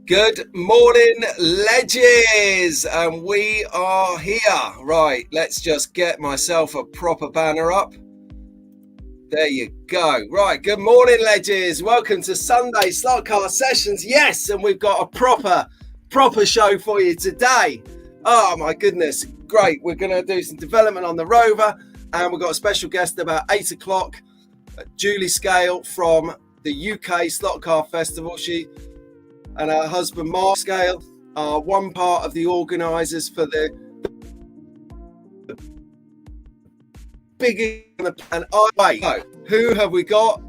Good morning, ledges, and we are here. Right, let's just get myself a proper banner up. There you go. Right, good morning, ledges. Welcome to Sunday Slot Car Sessions. Yes, and we've got a proper show for you today. Oh my goodness, great. We're going to do some development on the Rover, and we've got a special guest about 8 o'clock, Julie Scale from the UK Slot Car Festival. She and her husband Mark Scale are one part of the organisers for the big and who have we got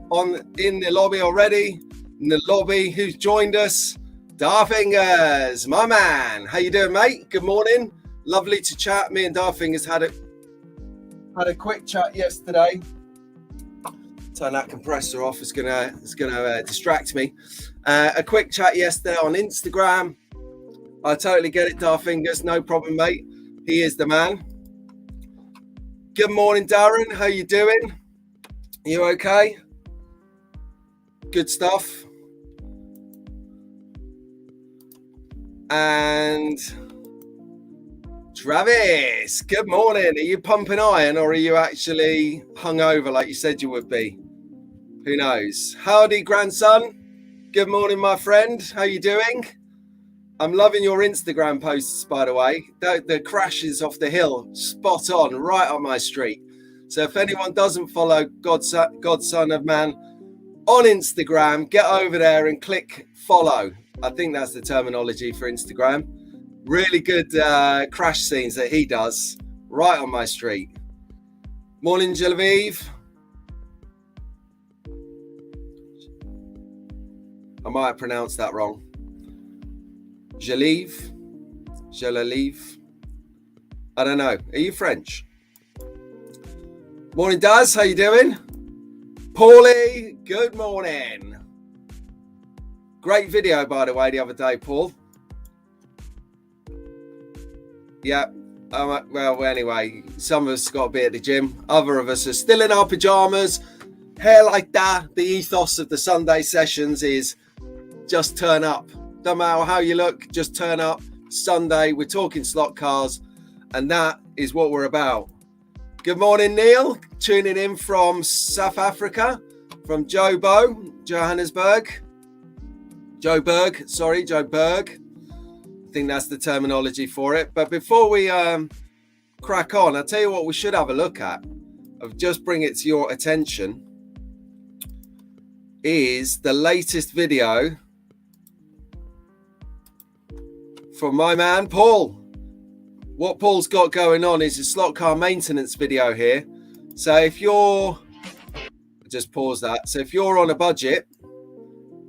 in the lobby already? In the lobby, who's joined us? Darfingers, my man. How you doing, mate? Good morning. Lovely to chat. Me and Darfingers had a quick chat yesterday. Turn that compressor off. It's gonna distract me. A quick chat yesterday on Instagram. I totally get it, Darfingers. No problem, mate. He is the man. Good morning, Darren. How you doing? You okay? Good stuff. And Travis, good morning. Are you pumping iron or are you actually hungover like you said you would be? Who knows? Howdy, grandson. Good morning, my friend. How you doing? I'm loving your Instagram posts, by the way. The crashes off the hill, spot on, right up my street. So if anyone doesn't follow Godson of Man on Instagram, get over there and click follow. I think that's the terminology for Instagram. Really good crash scenes that he does right on my street. Morning, Genevieve. I might have pronounced that wrong. Jalive. I don't know. Are you French? Morning, Daz. How you doing? Paulie. Good morning. Great video, by the way, the other day, Paul. Yeah. Well, anyway, some of us got to be at the gym. Other of us are still in our pajamas. Hair like that. The ethos of the Sunday sessions is just turn up. Don't matter how you look, just turn up. Sunday, we're talking slot cars, and that is what we're about. Good morning, Neil. Tuning in from South Africa, from Johannesburg. Joburg. I think that's the terminology for it. But before we crack on, I'll tell you what we should have a look at. I'll just bring it to your attention. Is the latest video from my man Paul. What Paul's got going on is a slot car maintenance video here. So if you're, just pause that. So if you're on a budget,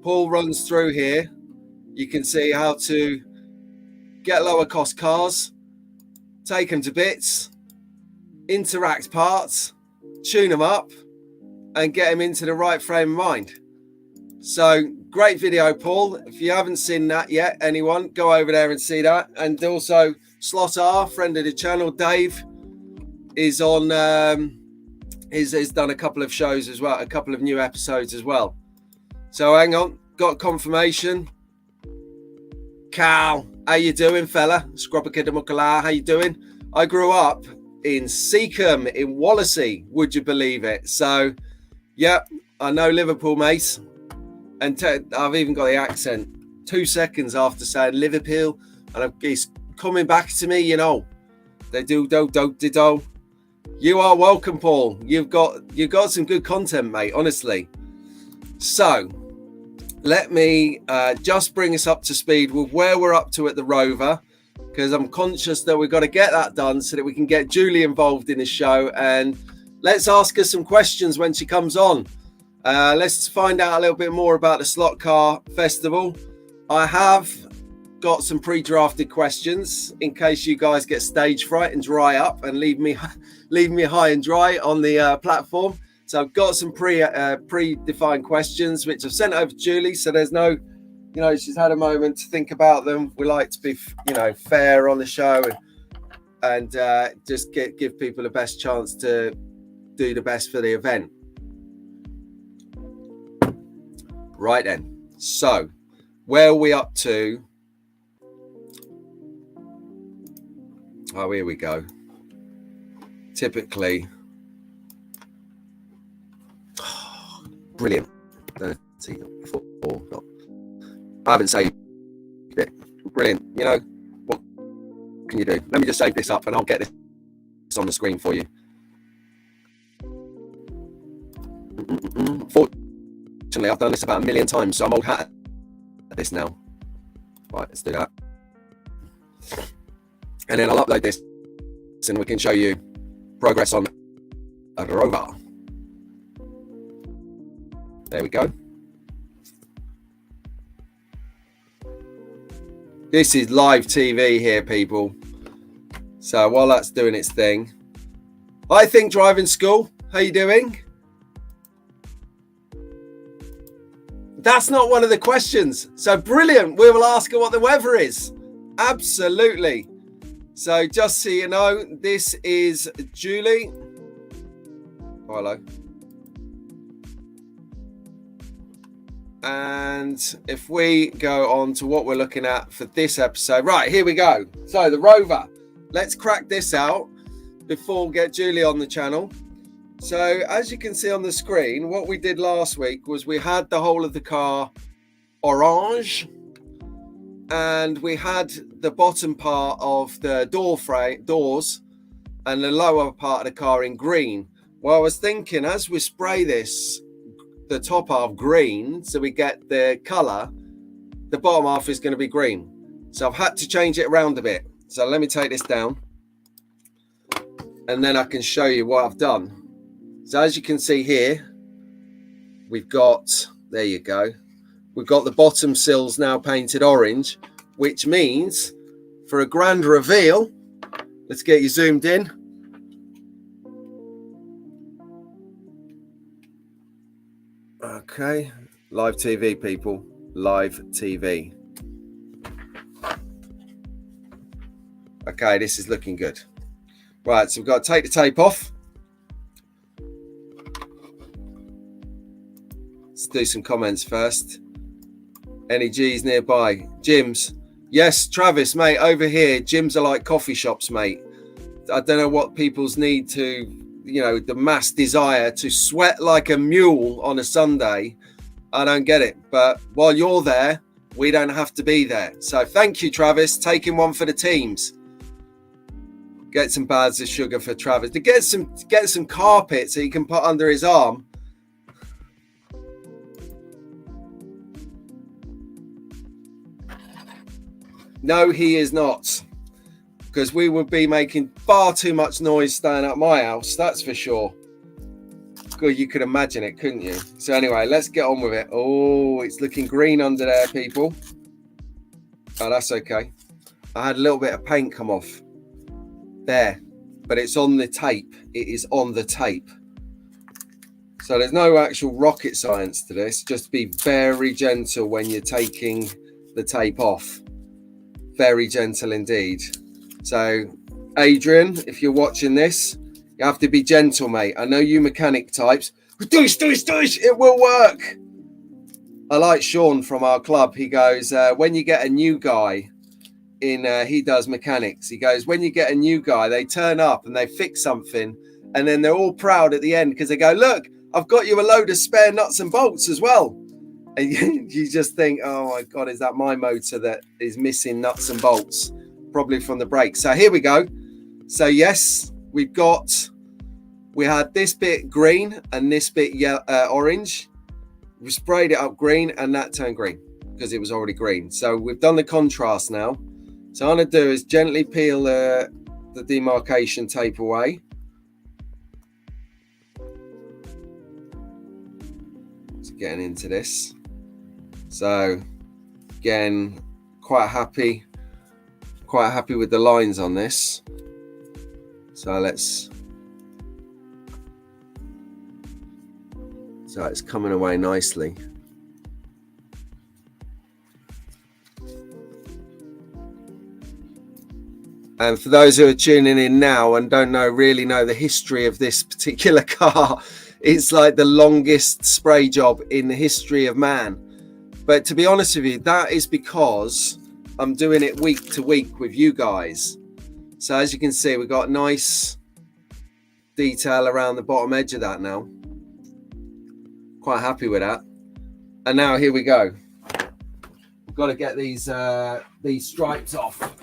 Paul runs through here. You can see how to get lower cost cars, take them to bits, interact parts, tune them up, and get them into the right frame of mind. So great video, Paul. If you haven't seen that yet, anyone, go over there and see that. And also Slot R, friend of the channel, Dave, is on has done a couple of shows as well, a couple of new episodes as well. So hang on, got confirmation. Cal, how you doing, fella? How you doing? I grew up in Seacombe in Wallasey, would you believe it? So yeah, I know Liverpool, mate. And I've even got the accent 2 seconds after saying Liverpool, and it's coming back to me, you know. They do. You are welcome, Paul. You've got some good content, mate, honestly. So let me just bring us up to speed with where we're up to at the Rover, because I'm conscious that we've got to get that done so that we can get Julie involved in the show, and let's ask her some questions when she comes on. Let's find out a little bit more about the Slot Car Festival. I have got some pre-drafted questions in case you guys get stage fright and dry up and leave me high and dry on the platform. So I've got some pre-defined questions which I've sent over to Julie. So there's no, she's had a moment to think about them. We like to be, fair on the show and just give people the best chance to do the best for the event. Right then, so where are we up to? Oh, here we go. Typically, brilliant. 34. I haven't saved it. Brilliant. You know, what can you do? Let me just save this up and I'll get this on the screen for you. Fortunately, I've done this about 1 million times, so I'm old hat at this now. Right, let's do that. And then I'll upload this and we can show you progress on a rover. There we go. This is live TV here, people. So while that's doing its thing, I think driving school, how you doing? That's not one of the questions. So brilliant. We will ask her what the weather is. Absolutely. So just so you know, this is Julie. Oh, hello. And if we go on to what we're looking at for this episode, right, here we go. So the rover, let's crack this out before we get Julie on the channel. So as you can see on the screen, what we did last week was we had the whole of the car orange and we had the bottom part of the doors and the lower part of the car in green. Well, I was thinking as we spray this, the top half green, so we get the colour, the bottom half is going to be green. So I've had to change it around a bit. So let me take this down and then I can show you what I've done. So as you can see here, we've got, there you go, we've got the bottom sills now painted orange, which means for a grand reveal, let's get you zoomed in. Okay, live TV, people, live TV. Okay, this is looking good. Right, so we've got to take the tape off. Let's do some comments first. Any G's nearby? Gyms. Yes, Travis, mate, over here, gyms are like coffee shops, mate. I don't know what people's need to, you know, the mass desire to sweat like a mule on a Sunday. I don't get it. But while you're there, we don't have to be there. So thank you, Travis, taking one for the teams. Get some bags of sugar for Travis. To get some carpet so he can put under his arm. No, he is not. Because we would be making far too much noise staying at my house, that's for sure. Good, you could imagine it, couldn't you? So anyway, let's get on with it. Oh, it's looking green under there, people. Oh, that's okay. I had a little bit of paint come off. There. But it's on the tape. It is on the tape. So there's no actual rocket science to this. Just be very gentle when you're taking the tape off. Very gentle indeed. So, Adrian, if you're watching this, you have to be gentle, mate. I know you mechanic types. It will work. I like Sean from our club. He goes, when you get a new guy in, he does mechanics. He goes, when you get a new guy, they turn up and they fix something. And then they're all proud at the end because they go, look, I've got you a load of spare nuts and bolts as well. And you just think, oh my God, is that my motor that is missing nuts and bolts? Probably from the brake. So here we go. So yes, we had this bit green and this bit orange. We sprayed it up green and that turned green because it was already green. So we've done the contrast now. So all I'm going to do is gently peel the demarcation tape away. Just getting into this. So again, quite happy with the lines on this. So it's coming away nicely. And for those who are tuning in now and don't really know the history of this particular car, it's like the longest spray job in the history of man. But to be honest with you, that is because I'm doing it week to week with you guys. So as you can see, we've got nice detail around the bottom edge of that now. Quite happy with that. And now here we go. We've got to get these stripes off.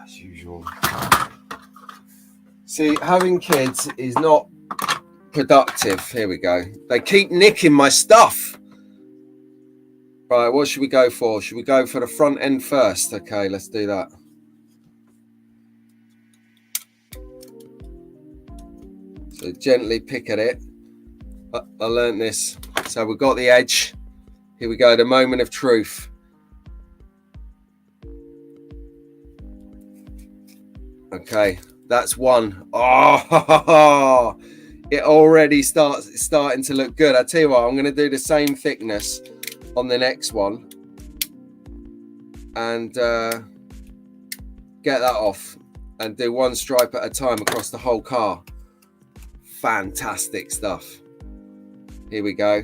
As usual. See, having kids is not productive. Here we go. They keep nicking my stuff. Right, what should we go for? Should we go for the front end first? Okay, let's do that. So gently pick at it. I learned this. So we've got the edge. Here we go, the moment of truth. Okay, that's one. Oh, it already starting to look good. I tell you what, I'm going to do the same thickness on the next one and get that off and do one stripe at a time across the whole car. Fantastic stuff. Here we go.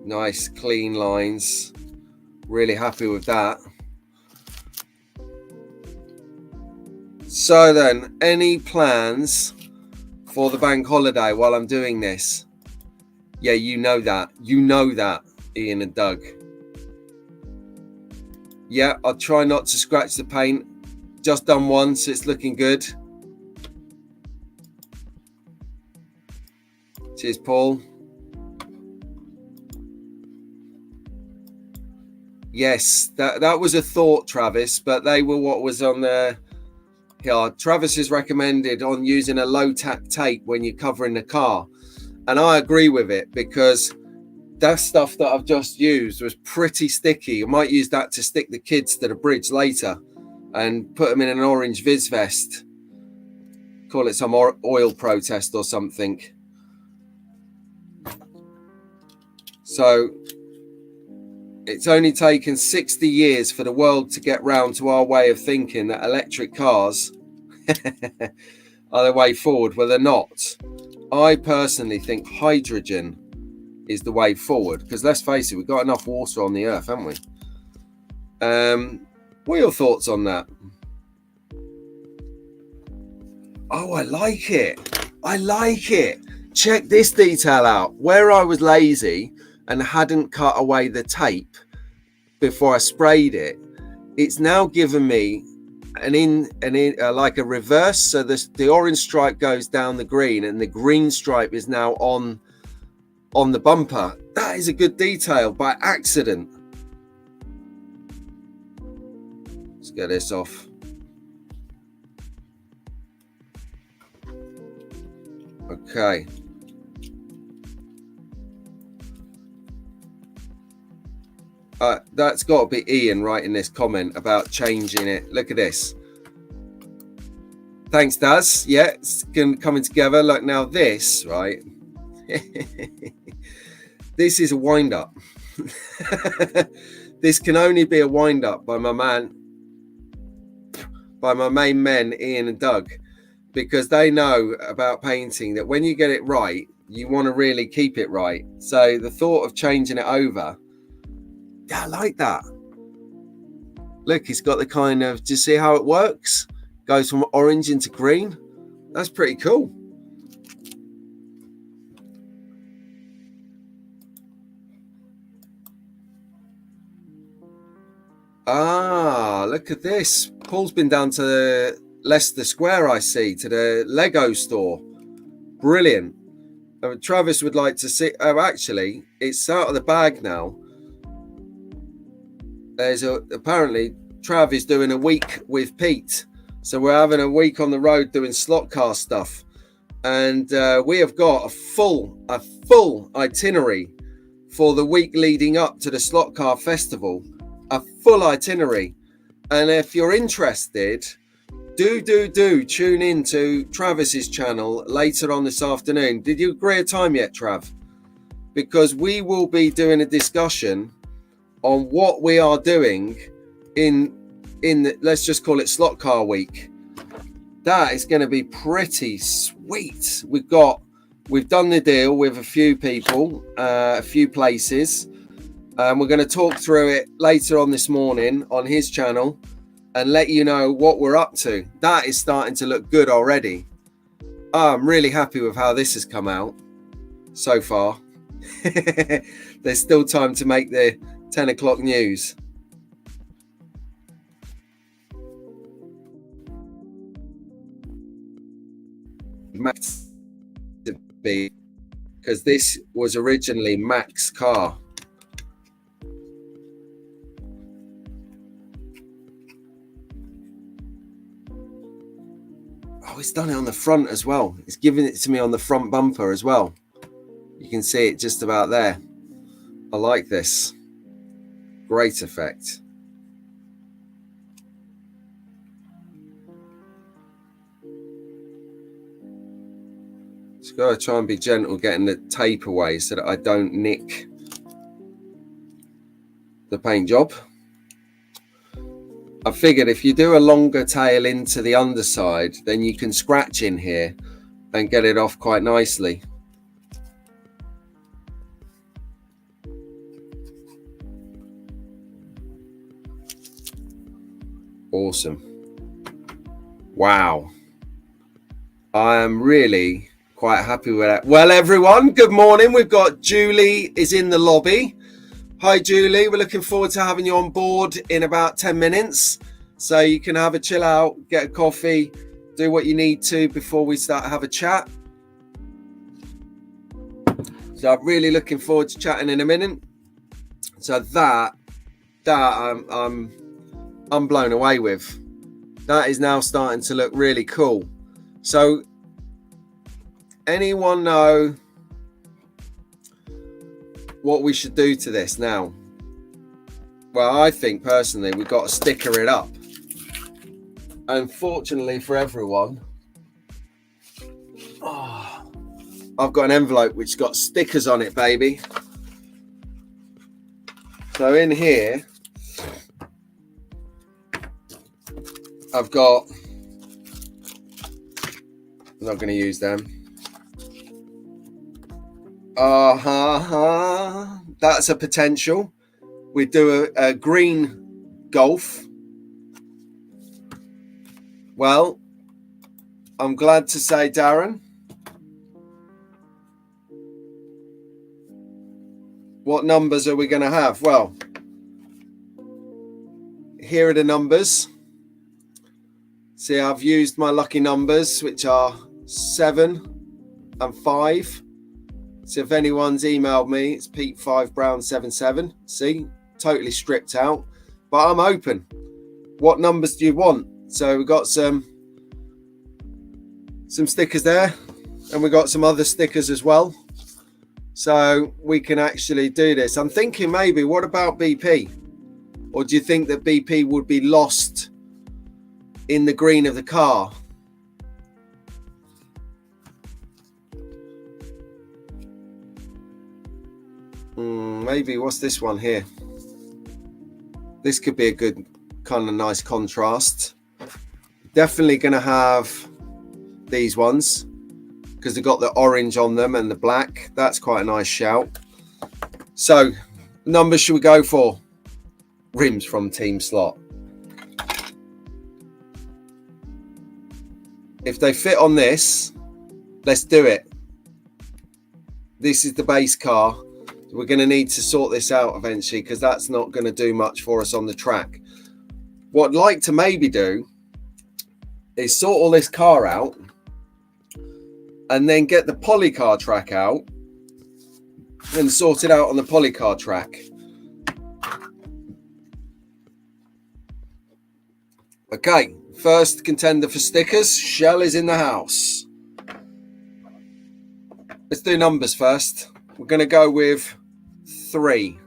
Nice clean lines. Really happy with that. So then, any plans for the bank holiday while I'm doing this? Yeah, you know that, Ian and Doug. Yeah, I'll try not to scratch the paint. Just done one, so it's looking good. Cheers, Paul. Yes, that was a thought, Travis, but they were what was on there. Yeah, Travis is recommended on using a low-tack tape when you're covering the car. And I agree with it because that stuff that I've just used was pretty sticky. I might use that to stick the kids to the bridge later and put them in an orange Viz vest. Call it some oil protest or something. So it's only taken 60 years for the world to get round to our way of thinking that electric cars are the way forward. Well, they're not. I personally think hydrogen is the way forward because let's face it, we've got enough water on the earth, haven't we? What are your thoughts on that? Oh, I like it. I like it. Check this detail out. Where I was lazy and hadn't cut away the tape before I sprayed it, it's now given me like a reverse. So the orange stripe goes down the green and the green stripe is now on the bumper. That is a good detail by accident. Let's get this off. Okay. That's got to be Ian writing this comment about changing it. Look at this. Thanks, Daz. Yeah, it's coming together. Look, now this, right? This is a wind-up. This can only be a wind-up by my main men, Ian and Doug, because they know about painting that when you get it right, you want to really keep it right. So the thought of changing it over, yeah, I like that. Look, it's got the kind of, do you see how it works? Goes from orange into green. That's pretty cool. Ah, look at this. Paul's been down to Leicester Square, I see, to the Lego store. Brilliant. Travis would like to see. Oh, actually, it's out of the bag now. Apparently Trav is doing a week with Pete, so we're having a week on the road doing slot car stuff, and we have got a full itinerary for the week leading up to the slot car festival. A full itinerary, and if you're interested, do tune in to Travis's channel later on this afternoon. Did you agree a time yet, Trav? because we will be doing a discussion on what we are doing in the, let's just call it slot car week. That is going to be pretty sweet. We've done the deal with a few people, a few places. We're going to talk through it later on this morning on his channel and let you know what we're up to. That is starting to look good already. I'm really happy with how this has come out so far. There's still time to make the 10 o'clock news. Max to be, because this was originally Mac's car. Oh, he's done it on the front as well. He's giving it to me on the front bumper as well. You can see it just about there. I like this. Great effect. Just got to try and be gentle getting the tape away so that I don't nick the paint job. I figured if you do a longer tail into the underside, then you can scratch in here and get it off quite nicely. Awesome. Wow. I am really quite happy with that. Well, everyone, good morning. We've got Julie is in the lobby. Hi, Julie. We're looking forward to having you on board in about 10 minutes. So you can have a chill out, get a coffee, do what you need to before we start to have a chat. So I'm really looking forward to chatting in a minute. So that I'm blown away with. That is now starting to look really cool. So anyone know what we should do to this now? Well, I think personally we've got to sticker it up. Unfortunately for everyone, I've got an envelope which got stickers on it, baby. So in here I've got, I'm not going to use them. That's a potential. We do a green Golf. Well, I'm glad to say, Darren, what numbers are we going to have? Well, here are the numbers. See, I've used my lucky numbers, which are 7 and 5. So if anyone's emailed me, it's Pete5Brown77. See, totally stripped out, but I'm open. What numbers do you want? So we've got some stickers there, and we've got some other stickers as well. So we can actually do this. I'm thinking maybe, what about BP? Or do you think that BP would be lost in the green of the car? Maybe, what's this one here? This could be a good kind of nice contrast. Definitely going to have these ones because they've got the orange on them and the black. That's quite a nice shout. So numbers should we go for? Rims from Team Slot. If they fit on this, let's do it. This is the base car. We're going to need to sort this out eventually because that's not going to do much for us on the track. What I'd like to maybe do is sort all this car out and then get the polycar track out and sort it out on the polycar track. Okay, first contender for stickers. Shell is in the house. Let's do numbers first. We're going to go with 3.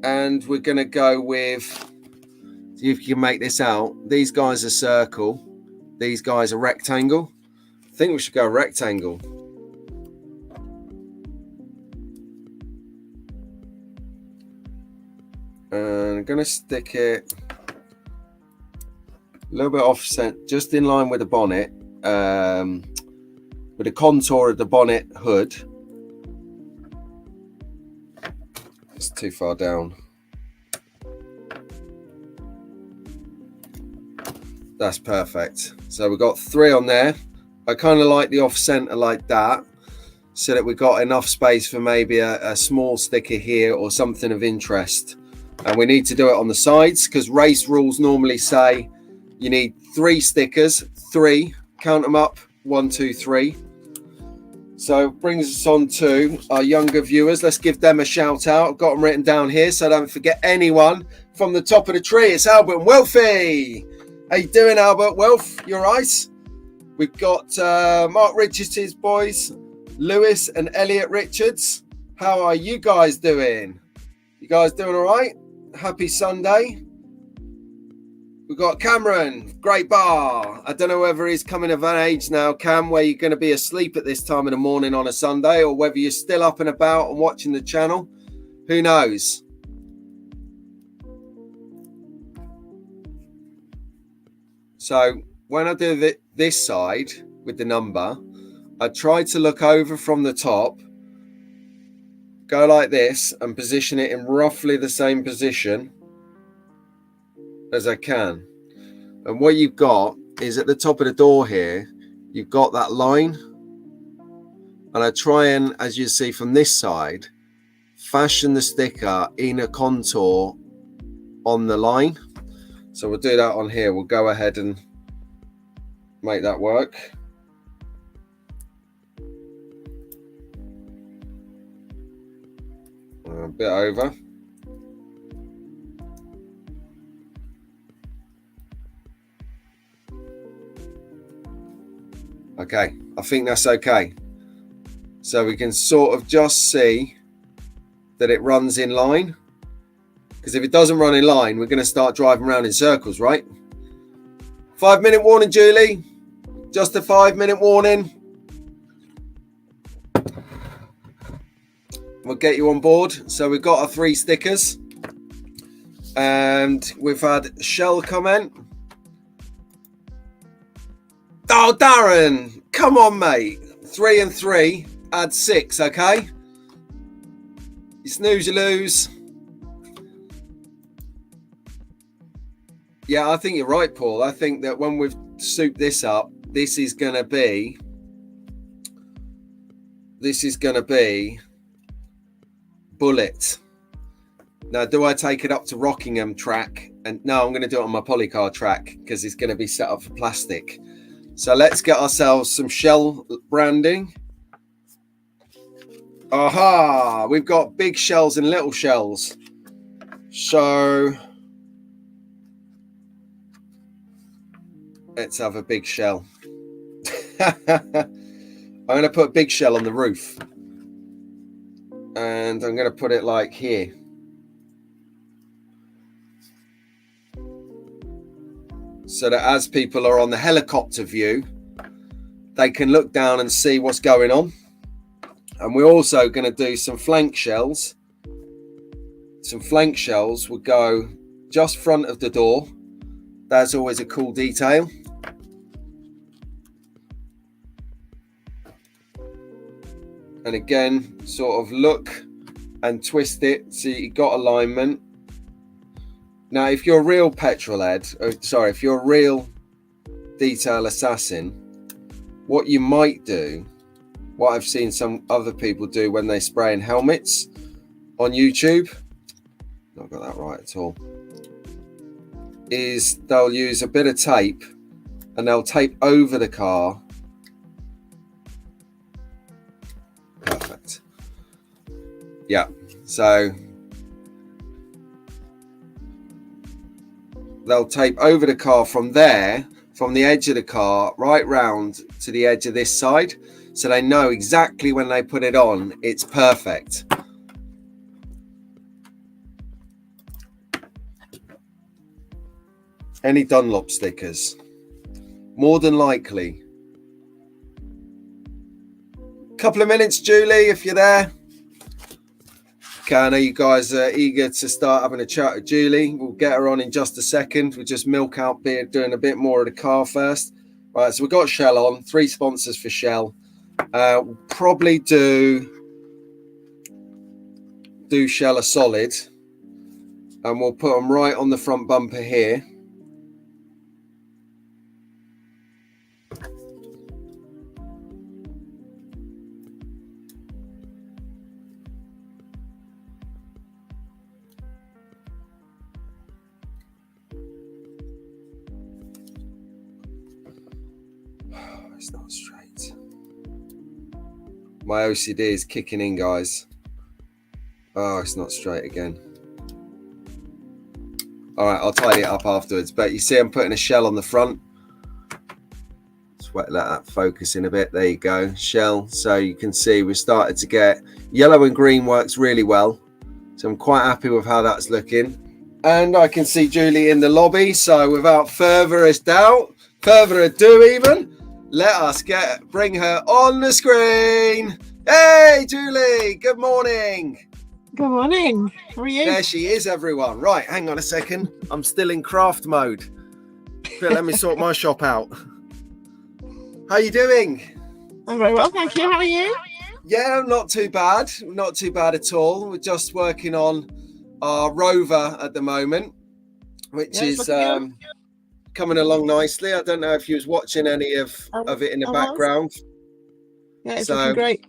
And we're going to go with, see if you can make this out. These guys are circle. These guys are rectangle. I think we should go rectangle. going to stick it a little bit offset, just in line with the bonnet, with the contour of the bonnet hood. It's too far down. That's perfect. So we've got 3 on there. I kind of like the off center like that, so that we've got enough space for maybe a small sticker here or something of interest. And we need to do it on the sides, because race rules normally say you need 3 stickers, 3, count them up, 1, 2, 3. So brings us on to our younger viewers. Let's give them a shout out. I've got them written down here so I don't forget anyone. From the top of the tree, it's Albert and Wilfie. How you doing, Albert? Wilf, you all right? We've got Mark Richards' boys, Lewis and Elliot Richards. How are you guys doing? You guys doing all right? Happy Sunday. We've got Cameron, great bar. I don't know whether he's coming of an age now, Cam, where you're going to be asleep at this time of the morning on a Sunday, or whether you're still up and about and watching the channel. Who knows? So when I do this side with the number, I try to look over from the top, go like this, and position it in roughly the same position as I can. And what you've got is at the top of the door here, you've got that line. And I try and, as you see from this side, fashion the sticker in a contour on the line. So we'll do that on here. We'll go ahead and make that work. A bit over. Okay, I think that's okay. So we can sort of just see that it runs in line. Because if it doesn't run in line, we're going to start driving around in circles, right? 5-minute warning, Julie. Just a 5-minute warning. We'll get you on board. So we've got our 3 stickers. And we've had Shell comment. Oh, Darren, come on, mate. 3 and 3, add 6, okay? You snooze, you lose. Yeah, I think you're right, Paul. I think that when we've souped this up, this is going to be Bullet. Now, do I take it up to Rockingham track? And no, I'm going to do it on my polycar track because it's going to be set up for plastic. So let's get ourselves some Shell branding. Aha! We've got big shells and little shells. So let's have a big shell. I'm going to put a big shell on the roof. And I'm going to put it like here. So that as people are on the helicopter view, they can look down and see what's going on. And we're also going to do some flank shells. Some flank shells will go just front of the door. That's always a cool detail. And again, sort of look and twist it so you got alignment. Now, if you're a real petrol head, if you're a real detail assassin, what you might do, what I've seen some other people do when they spray in helmets on YouTube, not got that right at all, is they'll use a bit of tape and they'll tape over the car. Perfect. Yeah, so they'll tape over the car from there, from the edge of the car, right round to the edge of this side. So they know exactly when they put it on, it's perfect. Any Dunlop stickers? More than likely. Couple of minutes, Julie, if you're there. Okay, I know you guys are eager to start having a chat with Julie. We'll get her on in just a second. We'll just milk out doing a bit more of the car first. Right, so we've got Shell on, 3 sponsors for Shell. We'll probably do Shell a solid, and we'll put them right on the front bumper here. It's not straight. My OCD is kicking in, guys. Oh, it's not straight again. All right, I'll tidy it up afterwards. But you see I'm putting a Shell on the front. Just let that focus in a bit. There you go, Shell. So you can see we started to get yellow and green works really well. So I'm quite happy with how that's looking. And I can see Julie in the lobby. So without further ado even, let us bring her on the screen. Hey, Julie, good morning. Good morning. How are you? There she is, everyone. Right, hang on a second. I'm still in craft mode. But let me sort my shop out. How you doing? I'm very well, thank you. How are you? Yeah, not too bad. Not too bad at all. We're just working on our Rover at the moment, which is coming along nicely. I don't know if you was watching any of it in the background. Yeah, it's looking great.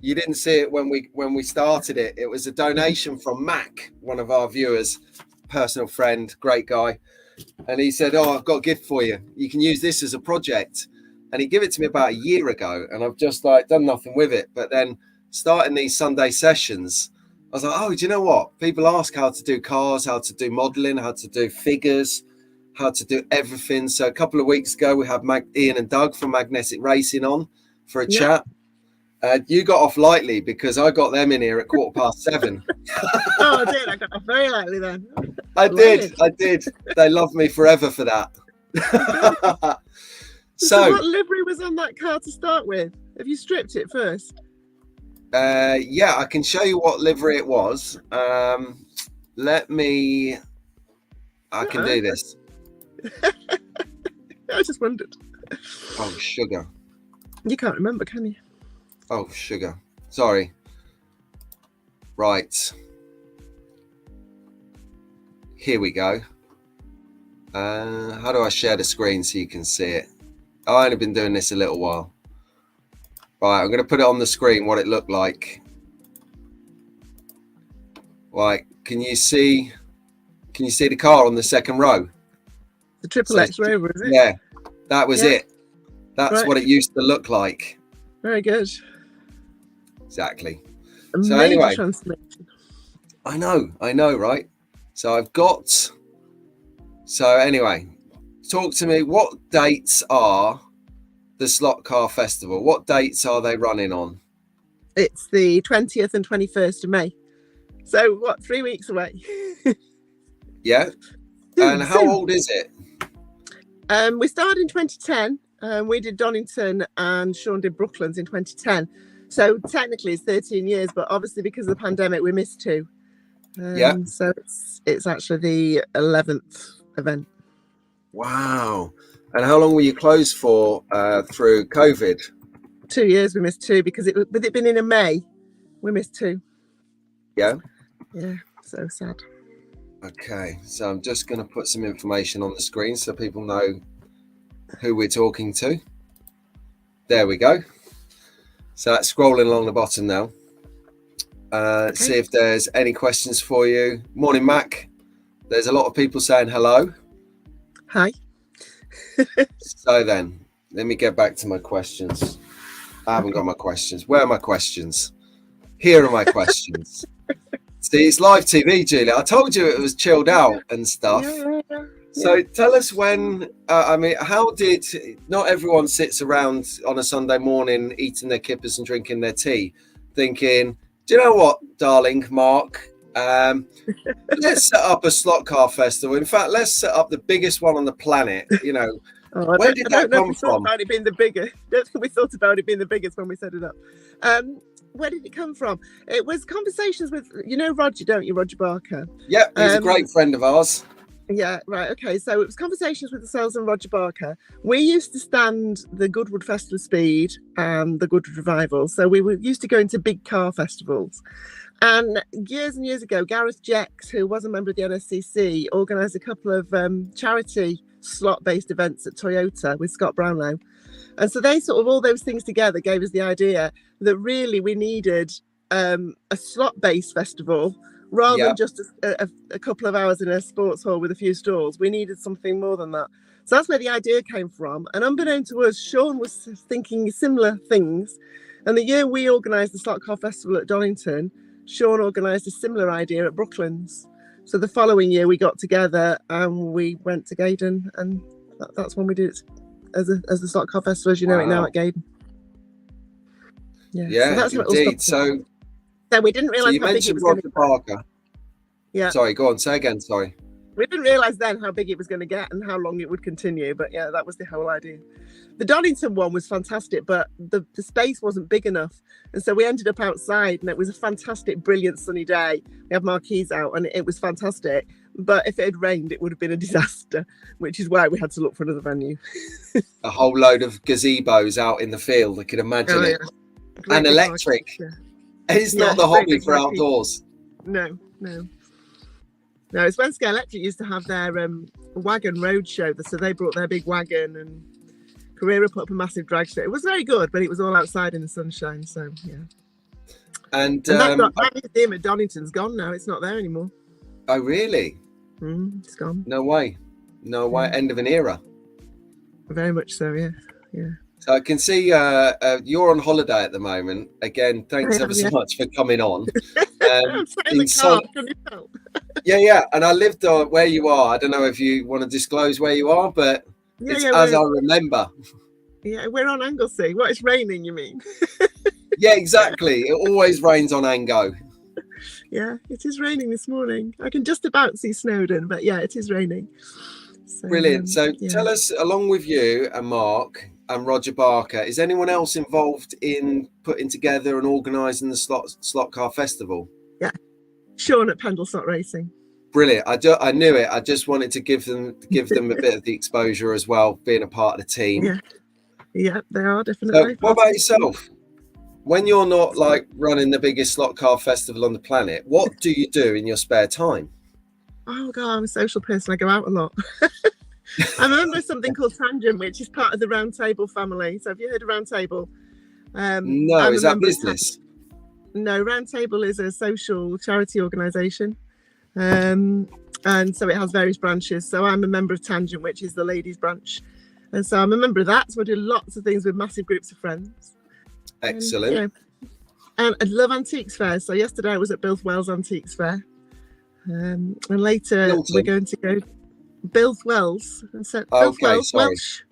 You didn't see it when we started it. It was a donation from Mac, one of our viewers, personal friend, great guy. And he said, "Oh, I've got a gift for you. You can use this as a project." And he gave it to me about a year ago, and I've just done nothing with it. But then starting these Sunday sessions, I was like, "Oh, do you know what? People ask how to do cars, how to do modeling, how to do figures, how to do everything." So a couple of weeks ago, we had Ian and Doug from Magnetic Racing on for a chat. You got off lightly because I got them in here at 7:15. Oh, I did. I got off very lightly then. I did. They love me forever for that. So what livery was on that car to start with? Have you stripped it first? Yeah, I can show you what livery it was. I can do this. I just wondered. Oh, sugar. You can't remember, can you? Oh, sugar. Sorry. Right. Here we go. How do I share the screen so you can see it? I've only been doing this a little while. Right, I'm going to put it on the screen what it looked like. Right, can you see the car on the second row? The Triple X Rover, is it? Yeah, that was it. That's what it used to look like. Very good. Exactly. Amazing so anyway, transformation. I know, right? So anyway, talk to me. What dates are the Slot Car Festival? What dates are they running on? It's the 20th and 21st of May. So what, 3 weeks away? Yeah. And how old is it? We started in 2010. We did Donington and Sean did Brooklands in 2010. So technically it's 13 years, but obviously because of the pandemic, we missed 2. So it's actually the 11th event. Wow. And how long were you closed for through COVID? 2 years. We missed 2 because with it being in May, we missed 2. Yeah. Yeah. So sad. Okay. So I'm just going to put some information on the screen so people know who we're talking to. There we go. So that's scrolling along the bottom now. See if there's any questions for you. Morning, Mac. There's a lot of people saying hello. Hi. So then, let me get back to my questions. I haven't got my questions. Where are my questions? Here are my questions. See, it's live TV, Julia. I told you it was chilled out and stuff. Yeah. So tell us when, how did, not everyone sits around on a Sunday morning eating their kippers and drinking their tea thinking, do you know what, darling Mark, let's set up a slot car festival. In fact, let's set up the biggest one on the planet. You know, where did that come from? About it being the biggest. I don't think we thought about it being the biggest when we set it up. where did it come from? It was conversations with, you know, Roger, don't you, Roger Barker? Yeah, he's a great friend of ours. Yeah, right. Okay, so it was conversations with ourselves and Roger Barker. We used to stand the Goodwood Festival of Speed and the Goodwood Revival. So we were used to going to big car festivals. And years and years ago, Gareth Jex, who was a member of the NSCC, organised a couple of charity slot-based events at Toyota with Scott Brownlow. And so they sort of, all those things together gave us the idea that really we needed a slot-based festival rather than just a couple of hours in a sports hall with a few stalls. We needed something more than that. So that's where the idea came from. And unbeknown to us, Sean was thinking similar things. And the year we organised the Slot Car Festival at Donington, Sean organised a similar idea at Brooklands. So the following year we got together and we went to Gaydon, and that's when we did it as the Slot Car Festival as you know it now at Gaydon. Yeah, so that's indeed. So we didn't realise how big it was going to Parker. Yeah. Sorry, go on. Say again. Sorry. We didn't realise then how big it was going to get and how long it would continue. But yeah, that was the whole idea. The Donington one was fantastic, but the space wasn't big enough. And so we ended up outside, and it was a fantastic, brilliant sunny day. We had marquees out and it was fantastic. But if it had rained, it would have been a disaster, which is why we had to look for another venue. A whole load of gazebos out in the field. I can imagine it. Yeah. And electric. Yeah. It's not the hobby for outdoors. No. It's when Sky Electric used to have their wagon road show. So they brought their big wagon, and Carrera put up a massive drag show. It was very good, but it was all outside in the sunshine. So yeah. And that museum at Donington's gone now. It's not there anymore. Oh really? It's gone. No way. End of an era. Very much so. Yeah. So I can see you're on holiday at the moment. Again, thanks ever so much for coming on. I'm sat in the car. Yeah. And I lived where you are. I don't know if you want to disclose where you are, but it's as I remember. Yeah, we're on Anglesey. What, it's raining, you mean? Yeah, exactly. It always rains on Ango. Yeah, it is raining this morning. I can just about see Snowdon, but yeah, it is raining. So, brilliant. So tell us, along with you and Mark and Roger Barker, is anyone else involved in putting together and organising the slot car festival? Yeah, Sean at Pendle Slot Racing. Brilliant. I knew it. I just wanted to give them a bit of the exposure as well, being a part of the team. Yeah, they are definitely. So what about yourself? When you're not like running the biggest slot car festival on the planet, what do you do in your spare time? Oh God, I'm a social person. I go out a lot. I'm a member of something called Tangent, which is part of the Round Table family. So have you heard of Round Table? No, is that business? No, Round Table is a social charity organisation. And so it has various branches. So I'm a member of Tangent, which is the ladies branch. And so I'm a member of that. So I do lots of things with massive groups of friends. Excellent. And I love antiques fairs. So yesterday I was at Bilth Wells Antiques Fair. And later we're going to go Bilth Wells. So Welsh.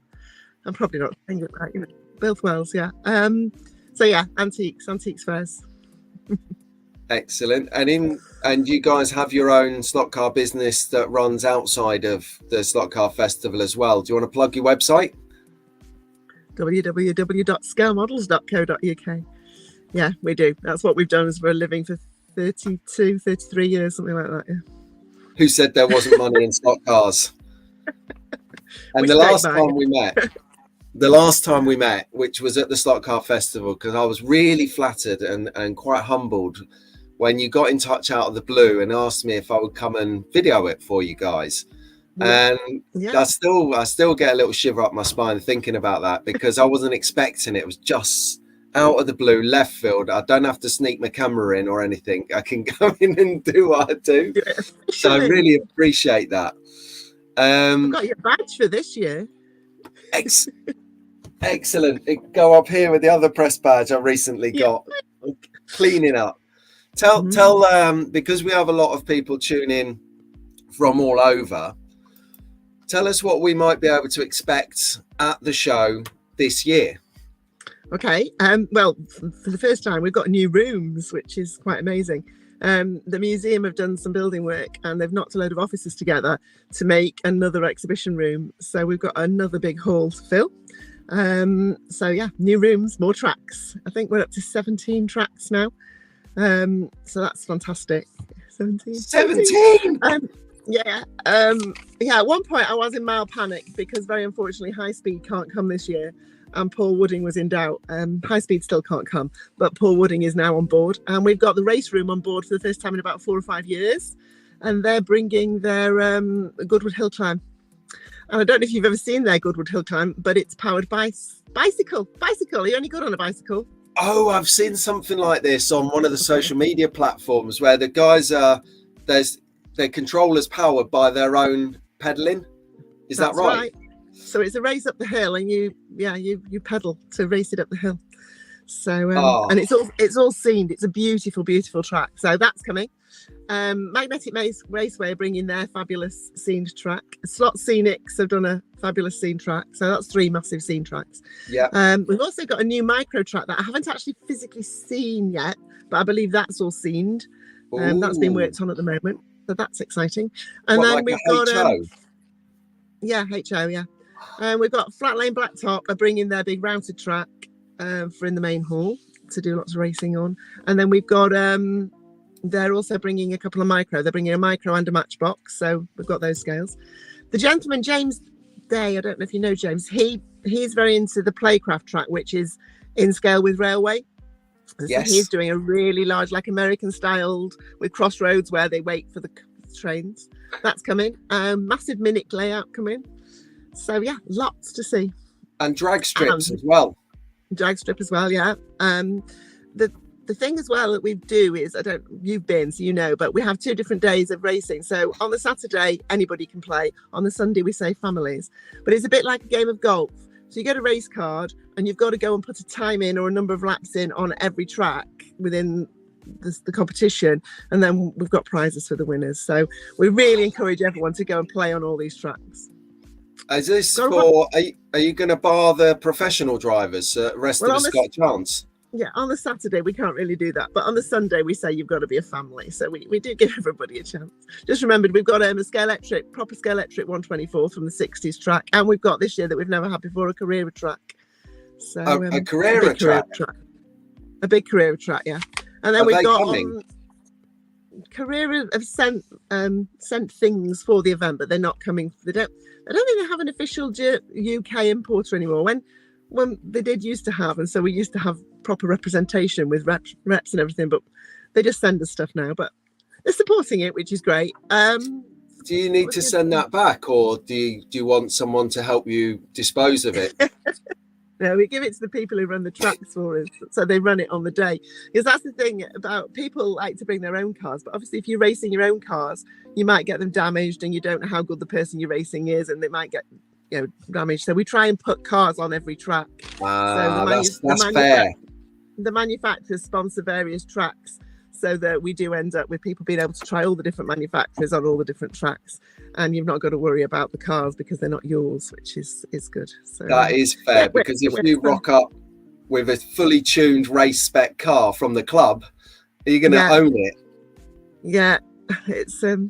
I'm probably not saying it right. Bilth Wells, yeah. So yeah, antiques fairs. Excellent. And you guys have your own slot car business that runs outside of the slot car festival as well. Do you want to plug your website? www.scalemodels.co.uk. Yeah, we do. That's what we've done for a living for 33 years, something like that. Yeah. Who said there wasn't money in slot cars? And the last time we met, which was at the Slot Car Festival, because I was really flattered and quite humbled when you got in touch out of the blue and asked me if I would come and video it for you guys. And I still get a little shiver up my spine thinking about that, because I wasn't expecting it. It was just out of the blue, left field. I don't have to sneak my camera in or anything. I can go in and do what I do. So I really appreciate that. I've got your badge for this year. Excellent. Go up here with the other press badge I recently got. Cleaning up. Tell because we have a lot of people tune in from all over, tell us what we might be able to expect at the show this year. Okay. Well, for the first time, we've got new rooms, which is quite amazing. The museum have done some building work and they've knocked a load of offices together to make another exhibition room. So we've got another big hall to fill. So yeah, new rooms, more tracks. I think we're up to 17 tracks now. So that's fantastic. 17. Yeah. At one point I was in mild panic because very unfortunately High Speed can't come this year and Paul Wooding was in doubt. High Speed still can't come, but Paul Wooding is now on board, and we've got the race room on board for the first time in about 4 or 5 years, and they're bringing their Goodwood Hill Climb. And I don't know if you've ever seen their Goodwood Hill Climb, but it's powered by bicycle. Are you only good on a bicycle? Oh, I've seen something like this on one of the social media platforms where the guys are their controller's powered by their own pedaling. Is that right? So it's a race up the hill, and you pedal to race it up the hill. So and it's all scened. It's a beautiful track. So that's coming. Magnetic Raceway are bringing their fabulous scened track. Slot Scenics have done a fabulous scene track. So that's 3 massive scene tracks. Yeah. We've also got a new micro track that I haven't actually physically seen yet, but I believe that's all scened. That's being worked on at the moment. So that's exciting. And then like we've got HO, yeah. We've got Flat Lane Blacktop are bringing their big routed track for in the main hall to do lots of racing on. And then we've got they're also bringing a couple of micro. They're bringing a micro and a matchbox, so we've got those scales. The gentleman James Day, I don't know if you know James, he's very into the Playcraft track, which is in scale with Railway. Yes. So he's doing a really large, like American styled with crossroads where they wait for the trains. That's coming. Massive Minic layout coming. So yeah, lots to see. And drag strips as well. Drag strip as well, yeah. The thing as well that we do is, you've been, so you know, but we have 2 different days of racing. So on the Saturday, anybody can play. On the Sunday, we say families. But it's a bit like a game of golf. So you get a race card and you've got to go and put a time in or a number of laps in on every track within the competition. And then we've got prizes for the winners. So we really encourage everyone to go and play on all these tracks. Is this are you going to bar the professional drivers? Rest of us got a chance. Yeah, on the Saturday we can't really do that, but on the Sunday we say you've got to be a family, so we do give everybody a chance. Just remembered we've got a proper Scalextric 124 from the 60s track, and we've got this year that we've never had before, a Carrera track. So a Carrera track. A big Carrera track, yeah. And then we've got Carrera have sent things for the event, but they're not coming. I don't think they have an official UK importer anymore. When they did used to have, and so we used to have proper representation with reps and everything, but they just send us stuff now. But they're supporting it, which is great. Do you need to send that back, or do you want someone to help you dispose of it? No, we give it to the people who run the tracks for us, so they run it on the day. Because that's the thing about people like to bring their own cars, but obviously if you're racing your own cars, you might get them damaged, and you don't know how good the person you're racing is, and they might get damaged. So we try and put cars on every track. That's fair. The manufacturers sponsor various tracks, so that we do end up with people being able to try all the different manufacturers on all the different tracks, and you've not got to worry about the cars because they're not yours, which is good. So that is fair, because if you rock up with a fully tuned race spec car from the club, are you going to own it? Yeah, it's so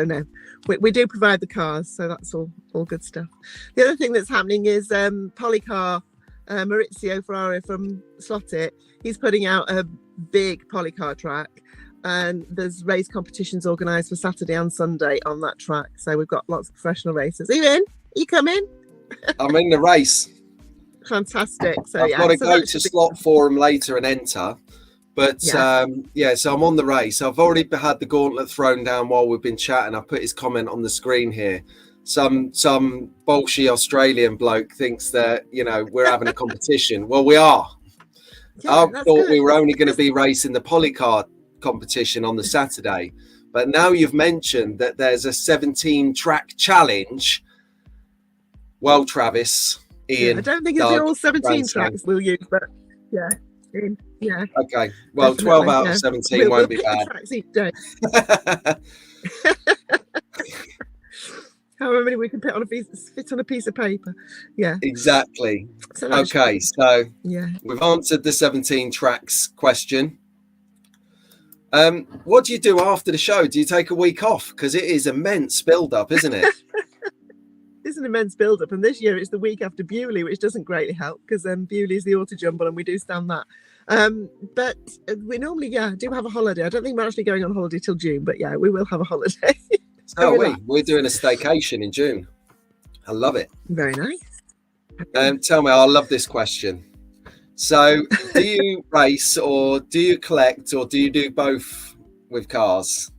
no, we do provide the cars, so that's all good stuff. The other thing that's happening is Polycar, Maurizio Ferrari from Slotted, he's putting out a big Polycar track, and there's race competitions organised for Saturday and Sunday on that track. So we've got lots of professional racers. Are you in? You come in? I'm in the race. Fantastic. So I've got to go to Slot Forum later and enter. But so I'm on the race. I've already had the gauntlet thrown down while we've been chatting. I put his comment on the screen here. Some bolshy Australian bloke thinks that, we're having a competition. Well, we are. I thought we were only going to be racing the Polycar competition on the Saturday. But now you've mentioned that there's a 17 track challenge. Well, Travis, Ian. I don't think it's all 17 tracks we'll use, but yeah. Yeah. Okay. Well, definitely, 12 out of 17 won't be bad. Tracks each day. However many we can fit on a piece of paper. Yeah. Exactly. So we've answered the 17 tracks question. What do you do after the show? Do you take a week off? Because it is immense build up, isn't it? it's an immense build-up. And this year it's the week after Bewley, which doesn't greatly help because Bewley is the auto jumble and we do stand that. But we normally, do have a holiday. I don't think we're actually going on holiday till June, but yeah, we will have a holiday. So we're doing a staycation in June. I love it. Very nice. Tell me, I love this question. So do you race or do you collect or do you do both with cars?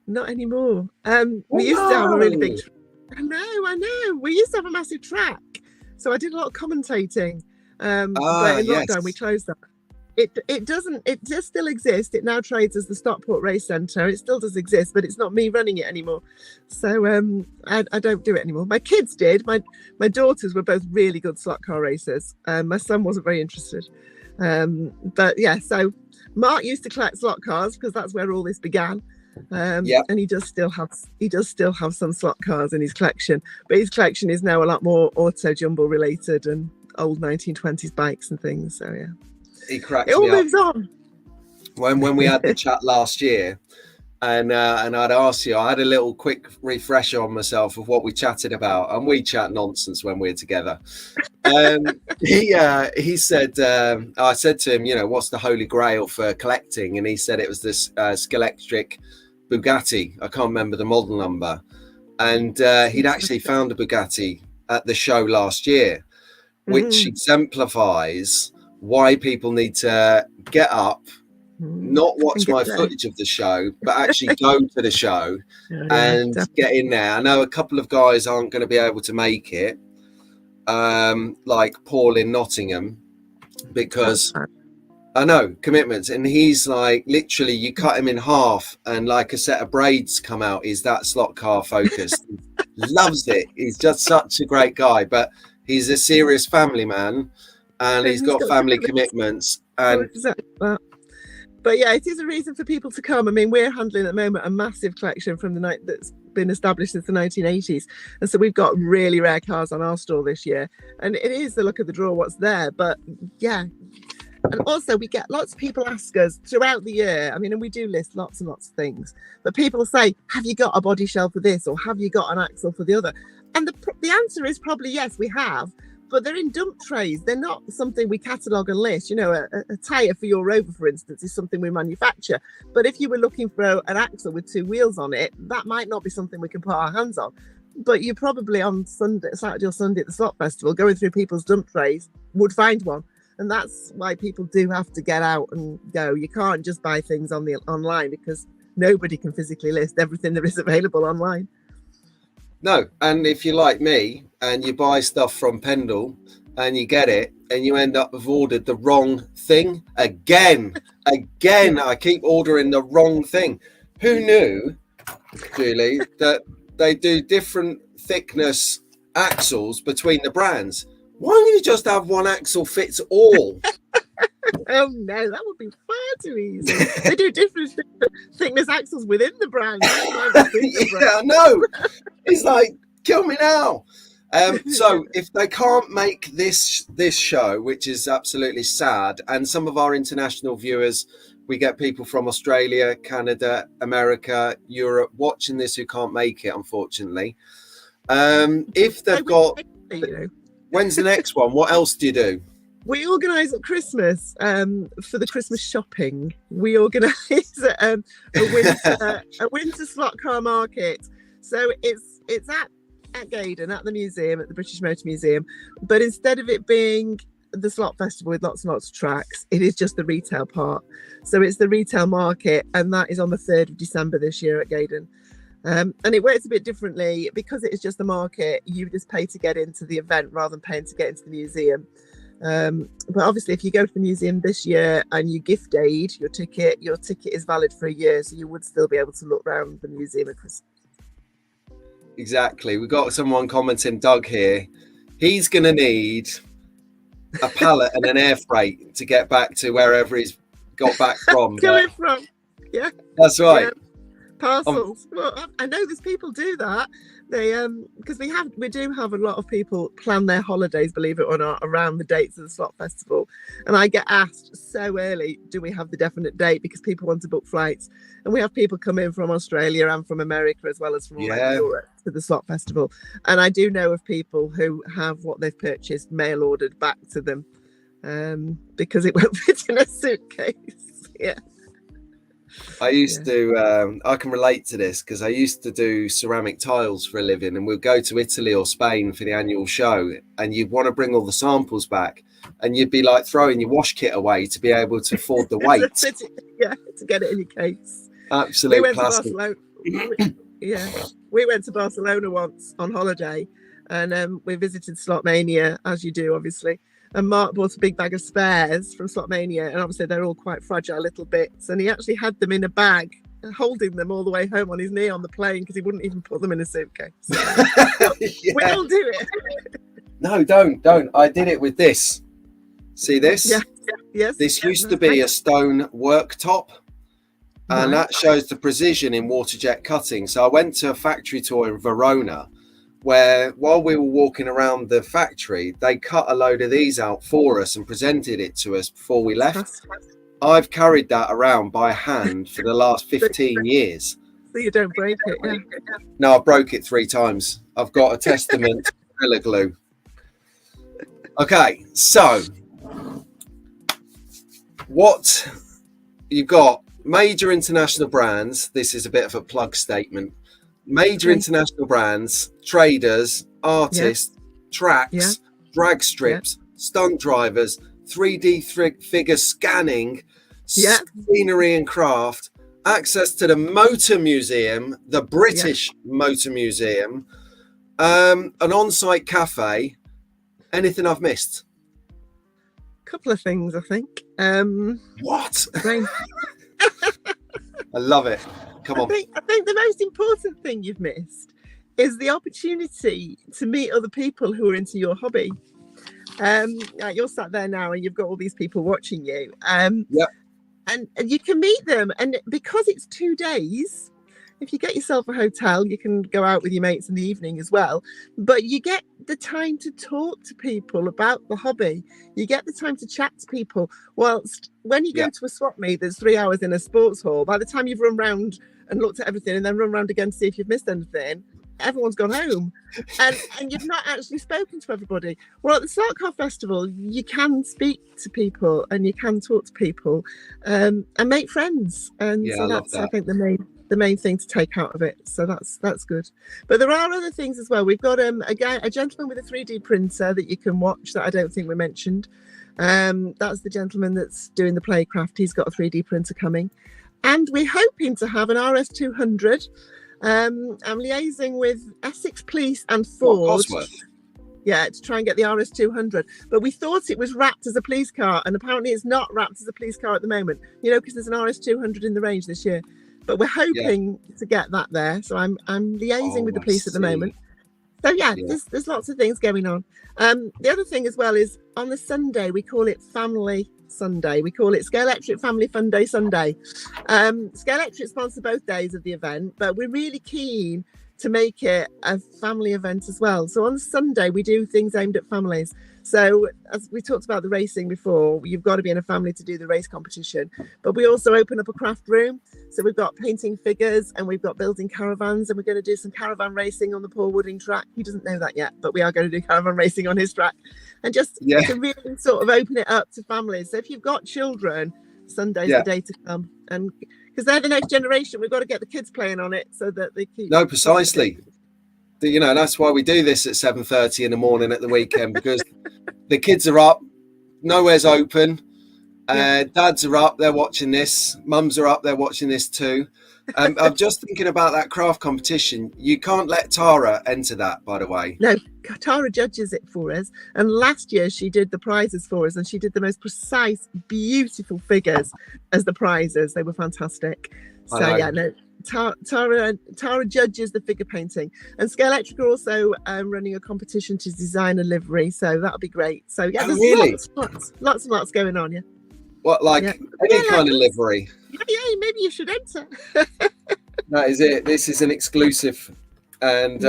Not anymore. We used to have a really big I know. We used to have a massive track. So I did a lot of commentating. But in lockdown we closed that. It does still exist. It now trades as the Stockport Race Centre. It still does exist, but it's not me running it anymore. So I don't do it anymore. My kids did. My daughters were both really good slot car racers. My son wasn't very interested. But yeah, so Mark used to collect slot cars because that's where all this began. And he does still have some slot cars in his collection, but his collection is now a lot more auto jumble related and old 1920s bikes and things. So yeah. It all moves on. When we had the chat last year, and I'd asked you, I had a little quick refresher on myself of what we chatted about, and we chat nonsense when we're together. He said, I said to him, what's the holy grail for collecting? And he said it was this Scalextric Bugatti. I can't remember the model number, and he'd actually found a Bugatti at the show last year, which exemplifies why people need to get up, not watch my footage of the show, but actually go to the show and get in there. I know a couple of guys aren't going to be able to make it, like Paul in Nottingham, because I know commitments. And he's like, literally, you cut him in half and like a set of braids come out. He's that slot car focused. Loves it. He's just such a great guy, but he's a serious family man. And he's got family commitments. And exactly that. But yeah, it is a reason for people to come. I mean, we're handling at the moment a massive collection from the night that's been established since the 1980s. And so we've got really rare cars on our store this year. And it is the look of the draw what's there. But yeah. And also we get lots of people ask us throughout the year. I mean, and we do list lots and lots of things. But people say, have you got a body shell for this? Or have you got an axle for the other? And the answer is probably yes, we have. But they're in dump trays. They're not something we catalogue and list. A tyre for your Rover, for instance, is something we manufacture. But if you were looking for an axle with two wheels on it, that might not be something we can put our hands on. But you probably on Saturday or Sunday at the Slot Festival, going through people's dump trays, would find one. And that's why people do have to get out and go. You can't just buy things online because nobody can physically list everything there is available online. No, and if you're like me and you buy stuff from Pendle and you get it and you end up with ordered the wrong thing again, I keep ordering the wrong thing. Who knew, Julie, that they do different thickness axles between the brands? Why don't you just have one axle fits all? Oh no, that would be far too easy. They do different thickness axles within the brand. Yeah, I know. It's like, kill me now. So if they can't make this show, which is absolutely sad, and some of our international viewers, we get people from Australia, Canada, America, Europe watching this who can't make it, unfortunately. If they've got, when's the next one? What else do you do? We organise at Christmas for the Christmas shopping. We organise a winter slot car market. So it's at Gaydon, at the museum, at the British Motor Museum. But instead of it being the slot festival with lots and lots of tracks, it is just the retail part. So it's the retail market, and that is on the 3rd of December this year at Gaydon. And it works a bit differently because it is just the market. You just pay to get into the event rather than paying to get into the museum. But obviously if you go to the museum this year and you gift aid your ticket is valid for a year, so you would still be able to look around the museum at Christmas. Exactly. We've got someone commenting, Doug here. He's going to need a pallet and an air freight to get back to wherever he's got back from. Coming from. Yeah. That's right. Yeah. Parcels. Well, I know there's people do that. They because we do have a lot of people plan their holidays, believe it or not, around the dates of the Slot Festival, and I get asked so early, do we have the definite date, because people want to book flights, and we have people come in from Australia and from America as well as from all over Europe to the Slot Festival, and I do know of people who have what they've purchased mail ordered back to them because it won't fit in a suitcase. Yeah. I used to, I can relate to this because I used to do ceramic tiles for a living, and we'd go to Italy or Spain for the annual show, and you'd want to bring all the samples back, and you'd be like throwing your wash kit away to be able to afford the weight. To get it in your case. Absolute we classic. We went to Barcelona once on holiday, and we visited Slotmania, as you do, obviously. And Mark bought a big bag of spares from Slotmania, and obviously they're all quite fragile little bits. And he actually had them in a bag, holding them all the way home on his knee on the plane because he wouldn't even put them in a suitcase. We all do it. No, don't. I did it with this. See this? Yeah. Yes. This used to be a stone worktop, and that shows the precision in water jet cutting. So I went to a factory tour in Verona, where while we were walking around the factory, they cut a load of these out for us and presented it to us before we left. I've carried that around by hand for the last 15 years. So you don't break it, yeah. No, I broke it 3 times. I've got a testament to Gorilla Glue. Okay, so what you've got, major international brands. This is a bit of a plug statement. Major international brands, traders, artists, tracks, drag strips, stunt drivers, 3D figure scanning, scenery and craft, access to the Motor Museum, the British Motor Museum, an on-site cafe. Anything I've missed? Couple of things, I think. What? I love it. Come on. I think the most important thing you've missed is the opportunity to meet other people who are into your hobby. You're sat there now and you've got all these people watching you. And you can meet them. And because it's 2 days, if you get yourself a hotel, you can go out with your mates in the evening as well. But you get the time to talk to people about the hobby. You get the time to chat to people. Whilst when you go to a swap meet, there's 3 hours in a sports hall. By the time you've run round and looked at everything and then run round again to see if you've missed anything, everyone's gone home. And you've not actually spoken to everybody. Well, at the Slot Car Festival, you can speak to people and you can talk to people and make friends. And so that's, I think, the main thing to take out of it. So that's good. But there are other things as well. We've got a gentleman with a 3D printer that you can watch that I don't think we mentioned. That's the gentleman that's doing the Playcraft. He's got a 3D printer coming. And we're hoping to have an RS200. I'm liaising with Essex Police and Ford. To try and get the RS200. But we thought it was wrapped as a police car, and apparently it's not wrapped as a police car at the moment. Because there's an RS200 in the range this year. But we're hoping to get that there. So I'm liaising with the police at the moment. So there's lots of things going on. The other thing as well is on the Sunday, we call it Family Sunday. We call it Scalextric Family Fun Day Sunday. Scalextric sponsor both days of the event, but we're really keen to make it a family event as well. So on Sunday, we do things aimed at families. So as we talked about the racing before, you've got to be in a family to do the race competition. But we also open up a craft room. So we've got painting figures and we've got building caravans, and we're going to do some caravan racing on the Paul Wooding track. He doesn't know that yet, but we are going to do caravan racing on his track. And just to really sort of open it up to families. So if you've got children, Sunday's the day to come. And because they're the next generation, we've got to get the kids playing on it so that they keep... No, precisely. That's why we do this at 7:30 in the morning at the weekend, because the kids are up, nowhere's open, dads are up, they're watching this, mums are up, they're watching this too. I'm just thinking about that craft competition. You can't let Tara enter that, by the way. No, Tara judges it for us, and last year she did the prizes for us, and she did the most precise, beautiful figures as the prizes. They were fantastic. So Tara judges the figure painting, and Scalextric are also running a competition to design a livery, so that'll be great. So there's lots and lots going on. What, like any kind of livery? Yeah, maybe you should enter. That is it. This is an exclusive. and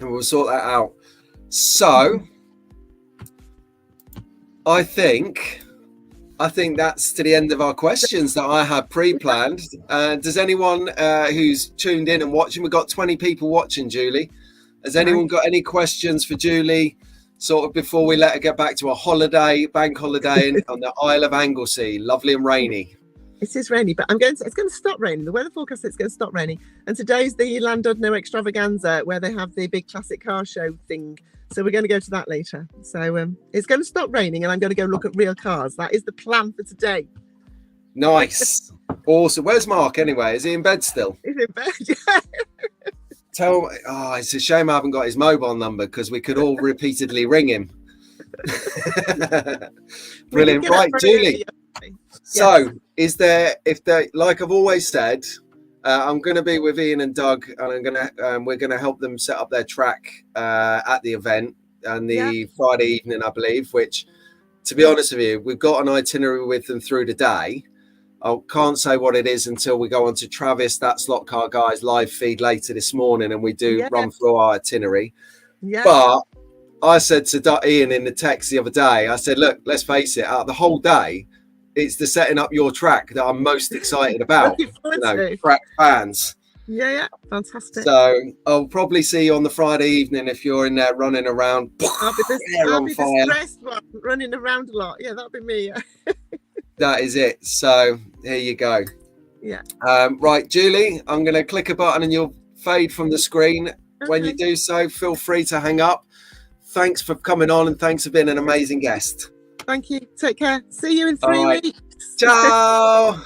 we'll sort that out. So I think that's to the end of our questions that I had pre-planned. Does anyone who's tuned in and watching, we've got 20 people watching, Julie. Has anyone got any questions for Julie, sort of before we let her get back to a holiday, bank holiday on the Isle of Anglesey, lovely and rainy? It is rainy, but it's going to stop raining. The weather forecast says it's going to stop raining. And today's the Landudno Extravaganza, where they have the big classic car show thing. So we're going to go to that later. So it's going to stop raining, and I'm going to go look at real cars. That is the plan for today. Nice. Awesome. Where's Mark anyway? Is he in bed still? He's in bed, yeah. It's a shame I haven't got his mobile number, because we could all repeatedly ring him. Brilliant. Right, Julie. So, is there, like I've always said, I'm going to be with Ian and Doug, and we're going to help them set up their track at the event and the Friday evening, I believe. Which, to be honest with you, we've got an itinerary with them through the day. I can't say what it is until we go on to Travis, that Slot Car Guys live feed later this morning, and we do run through our itinerary. Yeah. But I said to Ian in the text the other day, I said, look, let's face it, out of the whole day, it's the setting up your track that I'm most excited about. Track fans. Yeah, fantastic. So I'll probably see you on the Friday evening if you're in there running around. I'll be the stressed one, running around a lot. Yeah, that'll be me. Yeah. That is it. So here you go. Yeah. Right, Julie, I'm going to click a button and you'll fade from the screen. Okay. When you do so, feel free to hang up. Thanks for coming on, and thanks for being an amazing guest. Thank you. Take care. See you in 3 weeks. Ciao.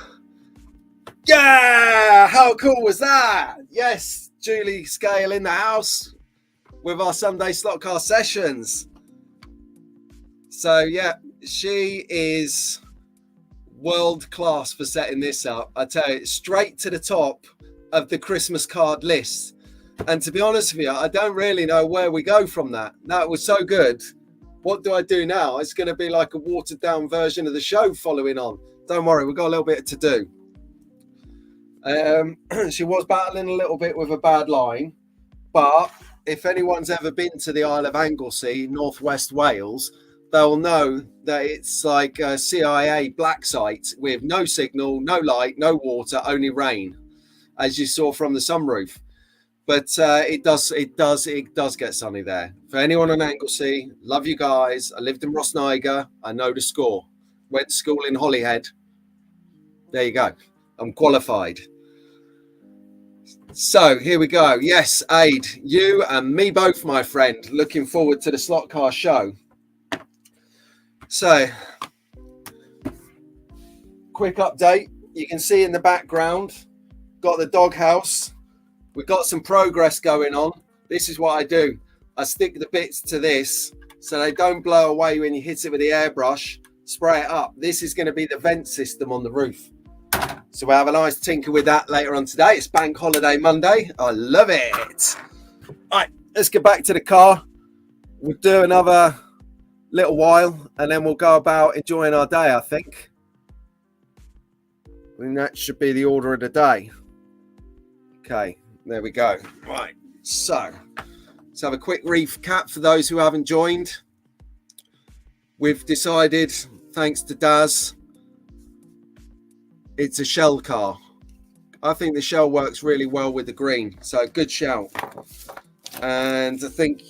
Yeah. How cool was that? Yes. Julie Scale in the house with our Sunday slot car sessions. So, yeah, she is world class for setting this up. I tell you, straight to the top of the Christmas card list. And to be honest with you, I don't really know where we go from that. That was so good. What do I do now? It's going to be like a watered down version of the show following on. Don't worry, we've got a little bit to do. She was battling a little bit with a bad line, but if anyone's ever been to the Isle of Anglesey, northwest Wales, they'll know that it's like a CIA black site with no signal, no light, no water, only rain, as you saw from the sunroof. But it does get sunny there. For anyone on Anglesey, love you guys. I lived in Rosniger. I know the score. Went to school in Holyhead. There you go. I'm qualified. So here we go. Yes, Aid, you and me both, my friend. Looking forward to the slot car show. So, quick update. You can see in the background, got the doghouse. We've got some progress going on. This is what I do. I stick the bits to this so they don't blow away when you hit it with the airbrush. Spray it up. This is going to be the vent system on the roof. So we'll have a nice tinker with that later on today. It's Bank Holiday Monday. I love it. All right, let's get back to the car. We'll do another little while and then we'll go about enjoying our day, I think. And that should be the order of the day. Okay. There we go. Right. So let's have a quick recap for those who haven't joined. We've decided, thanks to Daz, it's a shell car. I think the shell works really well with the green. So good shout. And I think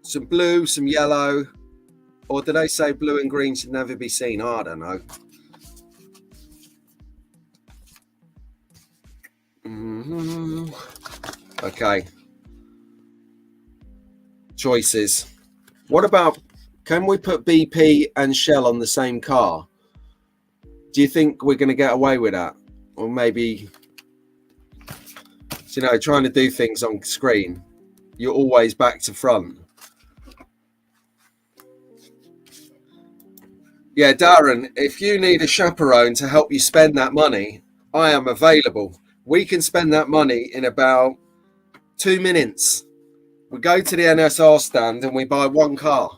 some blue, some yellow. Or did they say blue and green should never be seen? Oh, I don't know. Okay. Choices. What about, can we put BP and Shell on the same car? Do you think we're going to get away with that? Or maybe, you know, trying to do things on screen, you're always back to front. Yeah, Darren, if you need a chaperone to help you spend that money, I am available. We can spend that money in about 2 minutes. We go to the NSR stand and we buy one car.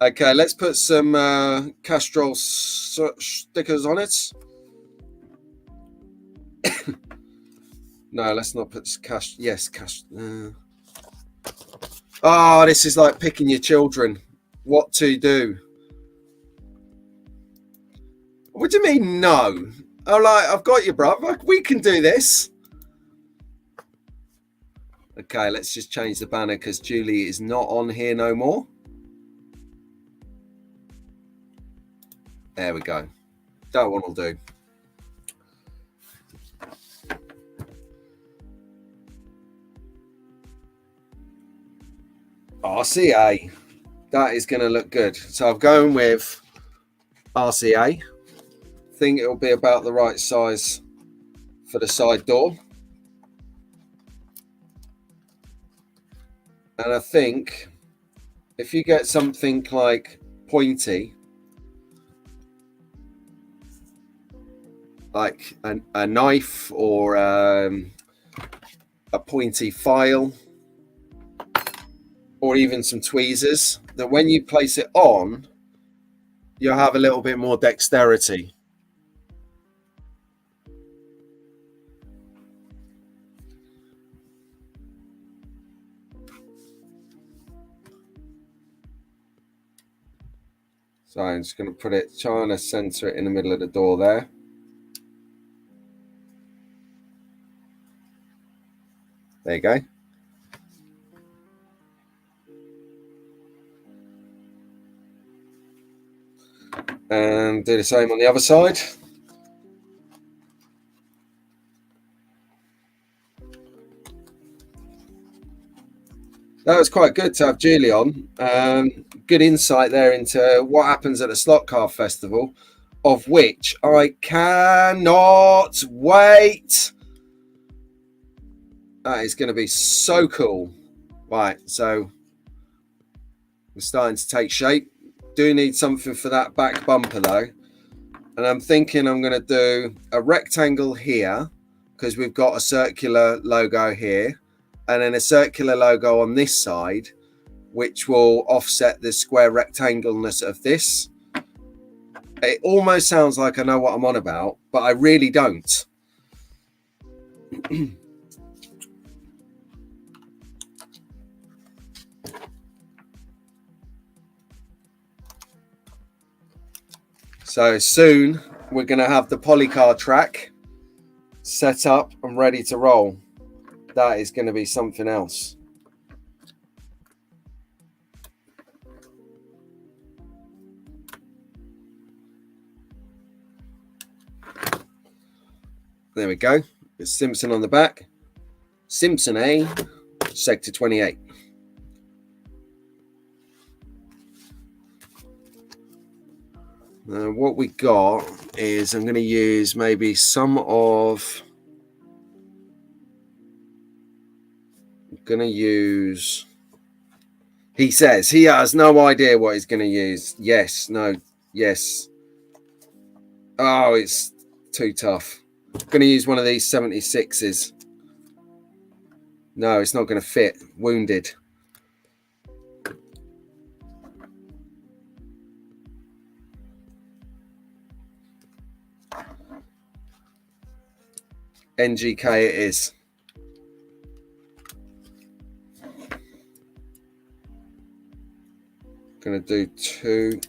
Okay, let's put some Castrol stickers on it. No, let's not put cash. Yes, cash. Oh, this is like picking your children. What to do? What do you mean, no? I'm like, I've got you, bruv. We can do this. Okay, let's just change the banner because Julie is not on here no more. There we go. That one will do. RCA. That is going to look good. So I'm going with RCA. Think it'll be about the right size for the side door. And I think if you get something like pointy, like a knife or a pointy file, or even some tweezers, that when you place it on, you'll have a little bit more dexterity. So I'm just going to put it, trying to center it in the middle of the door there. There you go. And do the same on the other side. That was quite good to have Julie on. Good insight there into what happens at the Slot Car Festival, of which I cannot wait. That is going to be so cool. Right, so we're starting to take shape. Do need something for that back bumper though. And I'm thinking I'm going to do a rectangle here because we've got a circular logo here. And then a circular logo on this side, which will offset the square rectangleness of this. It almost sounds like I know what I'm on about, but I really don't. So soon we're going to have the polycar track set up and ready to roll. That is going to be something else. There we go. It's Simpson on the back. Simpson A, Sector 28. Now what we got is I'm going to use maybe some of... Going to use, he says he has no idea what he's going to use. Yes, no, yes. Oh, it's too tough. Going to use one of these 76s. No, it's not going to fit. Wounded. NGK it is. Going to do 2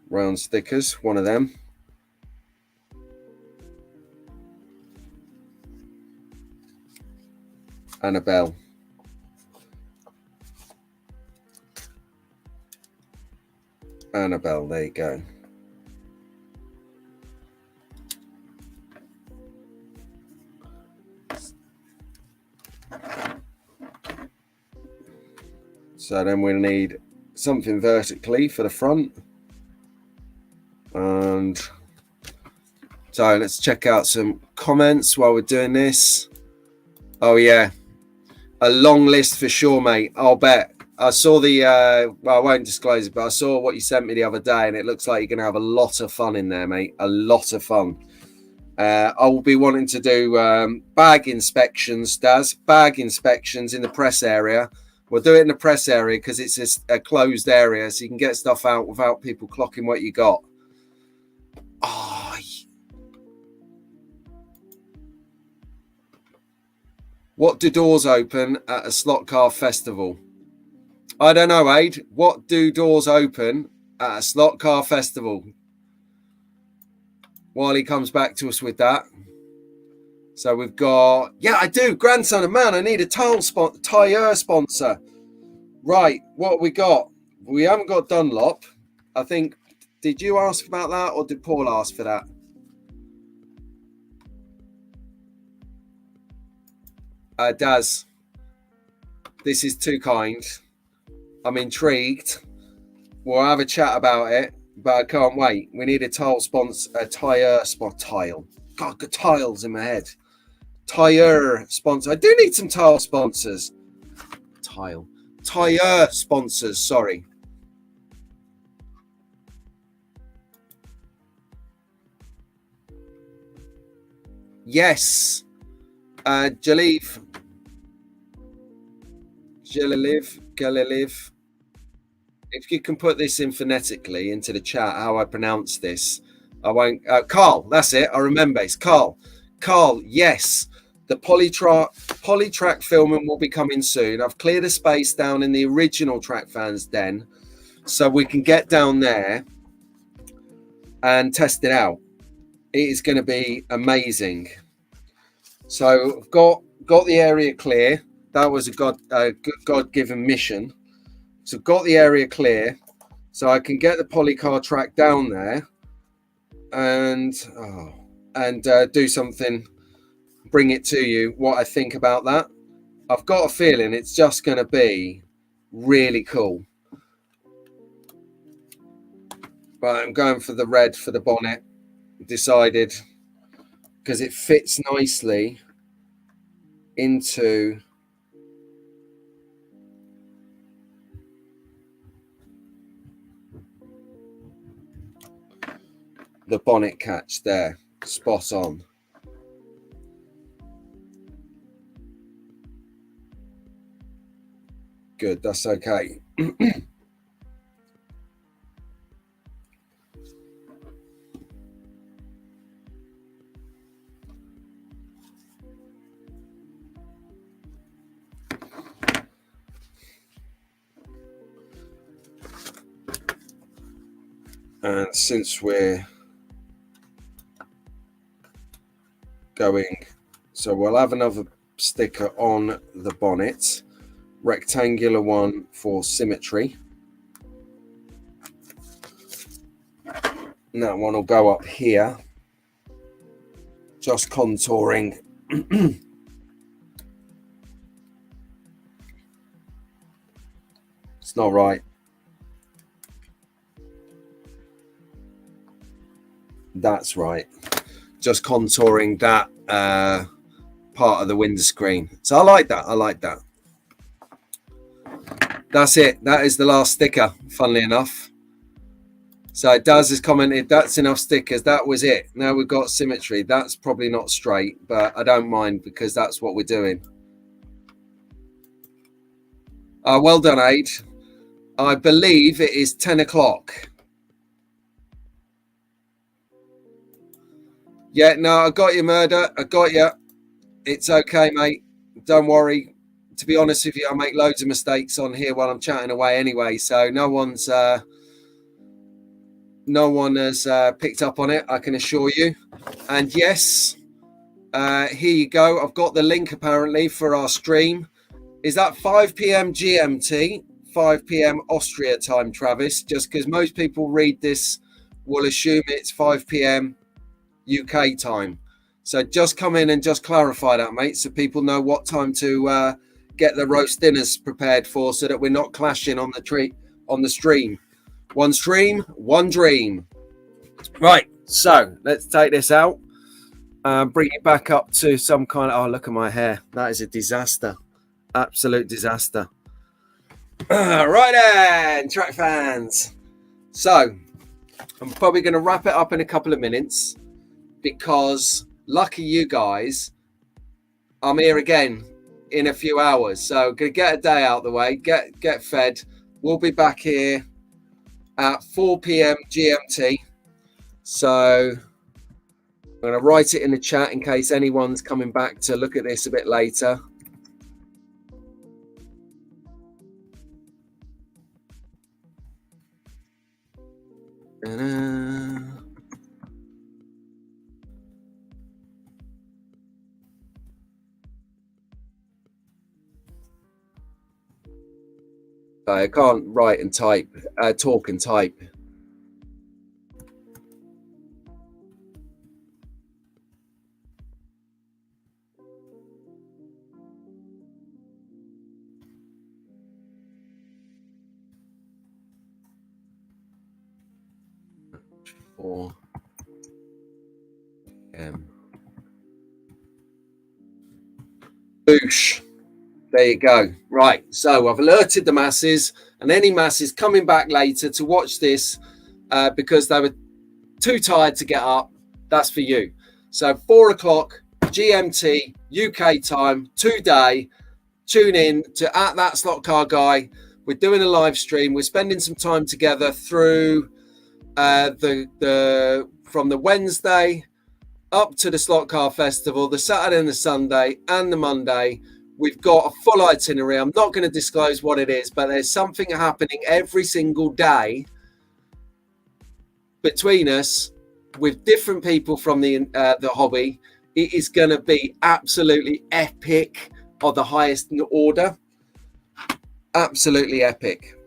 round stickers, one of them. And a bell. And a bell, there you go. So then we'll need something vertically for the front. And so let's check out some comments while we're doing this. Oh yeah, a long list for sure, mate. I'll bet. I saw the well, I won't disclose it, but I saw what you sent me the other day, and it looks like you're gonna have a lot of fun in there, mate. A lot of fun. I will be wanting to do bag inspections, Daz. Bag inspections in the press area. We'll do it in the press area because it's a closed area, so you can get stuff out without people clocking what you got. Oh, What do doors open at a slot car festival? I don't know, Aid. What do doors open at a slot car festival? While he comes back to us with that. So we've got, yeah, I do. Grandson of man, I need a tire sponsor. Right, what have we got? We haven't got Dunlop. I think, did you ask about that or did Paul ask for that? Daz, this is too kind. I'm intrigued. We'll have a chat about it, but I can't wait. We need a tire sponsor. God, got tiles in my head. Tire sponsor. I do need some tile sponsors. Tire sponsors, sorry. Yes. Jaliv. If you can put this in phonetically into the chat, how I pronounce this, I won't. Carl, that's it. I remember. It's Carl. Carl, yes. The polytrack filming will be coming soon. I've cleared a space down in the original Track Fans Den, so we can get down there and test it out. It is going to be amazing. So I've got the area clear. That was a God-given mission. So got the area clear, so I can get the polycar track down there and do something, bring it to you, what I think about that. I've got a feeling it's just going to be really cool. Right, I'm going for the red for the bonnet, decided, because it fits nicely into the bonnet catch there, spot on. Good, that's okay. And since we're going, so we'll have another sticker on the bonnet, rectangular one for symmetry. And that one will go up here, just contouring. It's not right. That's right. Just contouring that part of the window screen. So I like that. I like that. That's it. That is the last sticker, funnily enough. So Daz has commented, that's enough stickers. That was it. Now we've got symmetry. That's probably not straight, but I don't mind because that's what we're doing. Well done, Aid. I believe it is 10 o'clock. Yeah, no, I got you, Murder. I got you. It's okay, mate. Don't worry. To be honest with you, I make loads of mistakes on here while I'm chatting away anyway. So no one has picked up on it, I can assure you. And yes, here you go. I've got the link apparently for our stream. Is that 5 p.m. GMT, 5 p.m. Austria time, Travis? Just because most people read this will assume it's 5 p.m. UK time. So just come in and just clarify that, mate, so people know what time to get the roast dinners prepared for, so that we're not clashing on the stream. One stream, one dream. Right, so let's take this out. Bring it back up to some kind of... Oh, look at my hair. That is a disaster. Absolute disaster. Right then, Track Fans. So I'm probably going to wrap it up in a couple of minutes because lucky you guys, I'm here again in a few hours. So going to get a day out of the way, get fed. We'll be back here at 4 p.m. GMT. So I'm going to write it in the chat in case anyone's coming back to look at this a bit later. Ta-da. I can't write and type, talk and type. Or boosh. There you go. Right. So I've alerted the masses, and any masses coming back later to watch this because they were too tired to get up. That's for you. So 4 o'clock GMT UK time today. Tune in to at that slot car guy. We're doing a live stream. We're spending some time together through the from the Wednesday up to the Slot Car Festival, the Saturday and the Sunday and the Monday. We've got a full itinerary. I'm not going to disclose what it is, but there's something happening every single day between us with different people from the hobby. It is going to be absolutely epic of the highest order. Absolutely epic.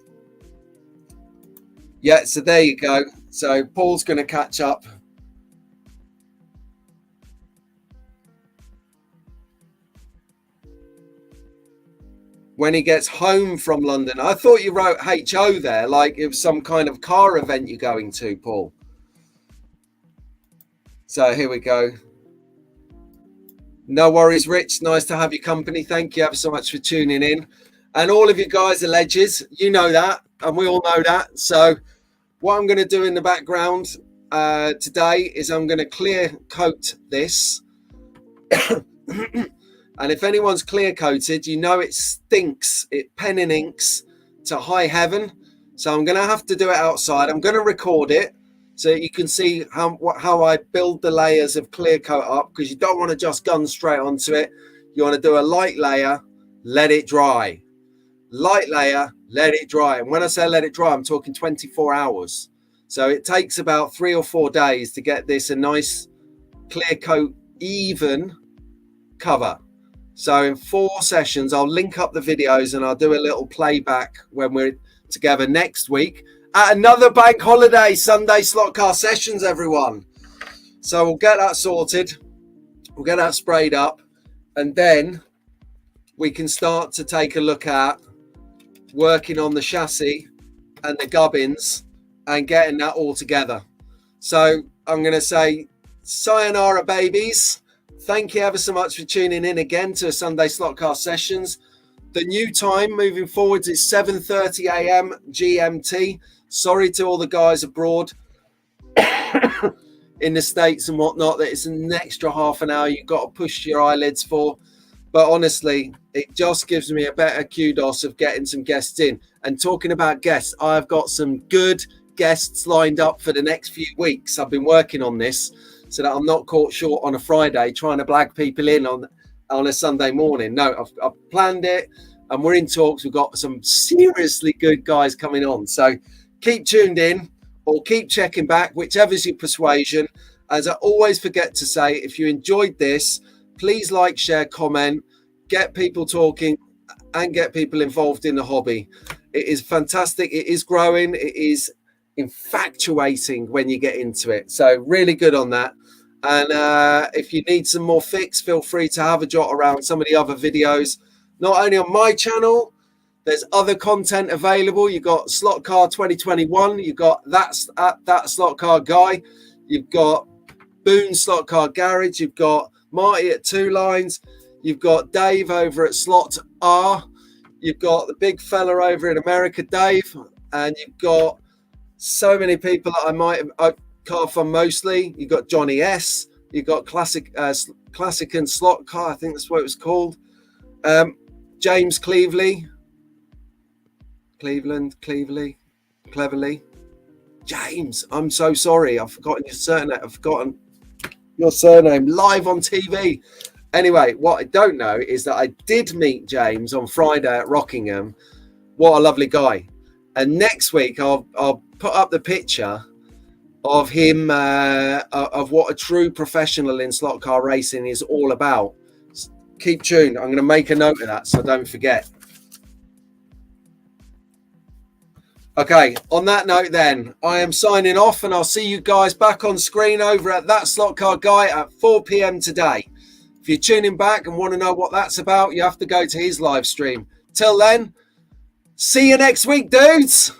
Yeah, so there you go. So Paul's going to catch up. When he gets home from London. I thought you wrote HO there, like it was some kind of car event you're going to, Paul. So here we go. No worries, Rich. Nice to have your company. Thank you ever so much for tuning in. And all of you guys are ledges. You know that, and we all know that. So what I'm going to do in the background today is I'm going to clear coat this. And if anyone's clear coated, you know it stinks. It pen and inks to high heaven. So I'm going to have to do it outside. I'm going to record it so you can see how I build the layers of clear coat up, because you don't want to just gun straight onto it. You want to do a light layer, let it dry. Light layer, let it dry. And when I say let it dry, I'm talking 24 hours. So it takes about 3 or 4 days to get this a nice clear coat, even cover. So in 4 sessions, I'll link up the videos and I'll do a little playback when we're together next week at another bank holiday, Sunday slot car sessions, everyone. So we'll get that sorted. We'll get that sprayed up, and then we can start to take a look at working on the chassis and the gubbins and getting that all together. So I'm going to say sayonara, babies. Thank you ever so much for tuning in again to Sunday Slot Car Sessions. The new time moving forwards is 7:30 a.m. GMT. Sorry to all the guys abroad in the States and whatnot that it's an extra half an hour you've got to push your eyelids for. But honestly, it just gives me a better kudos of getting some guests in. And talking about guests, I've got some good guests lined up for the next few weeks. I've been working on this so that I'm not caught short on a Friday trying to blag people in on a Sunday morning. No, I've planned it and we're in talks. We've got some seriously good guys coming on. So keep tuned in or keep checking back, whichever's your persuasion. As I always forget to say, if you enjoyed this, please like, share, comment, get people talking and get people involved in the hobby. It is fantastic. It is growing. It is infatuating when you get into it. So really good on that. And if you need some more fix, feel free to have a jot around some of the other videos, not only on my channel. There's other content available. You've got Slot Car 2021. You've got that Slot Car Guy. You've got Boone Slot Car Garage. You've got Marty at Two Lines. You've got Dave over at Slot R. You've got the big fella over in America, Dave. And you've got so many people that I might have car fun mostly. You've got Johnny S. You've got Classic and Slot Car. I think that's what it was called. James Cleverly. Cleverly. James, I'm so sorry. I've forgotten your surname. I've forgotten your surname live on TV. Anyway, what I don't know is that I did meet James on Friday at Rockingham. What a lovely guy. And next week I'll put up the picture of him, of what a true professional in slot car racing is all about. Keep tuned. I'm going to make a note of that so don't forget. Okay, on that note then, I am signing off and I'll see you guys back on screen over at That Slot Car Guy at 4 p.m. today. If you're tuning back and want to know what that's about, you have to go to his live stream. Till then, see you next week, dudes.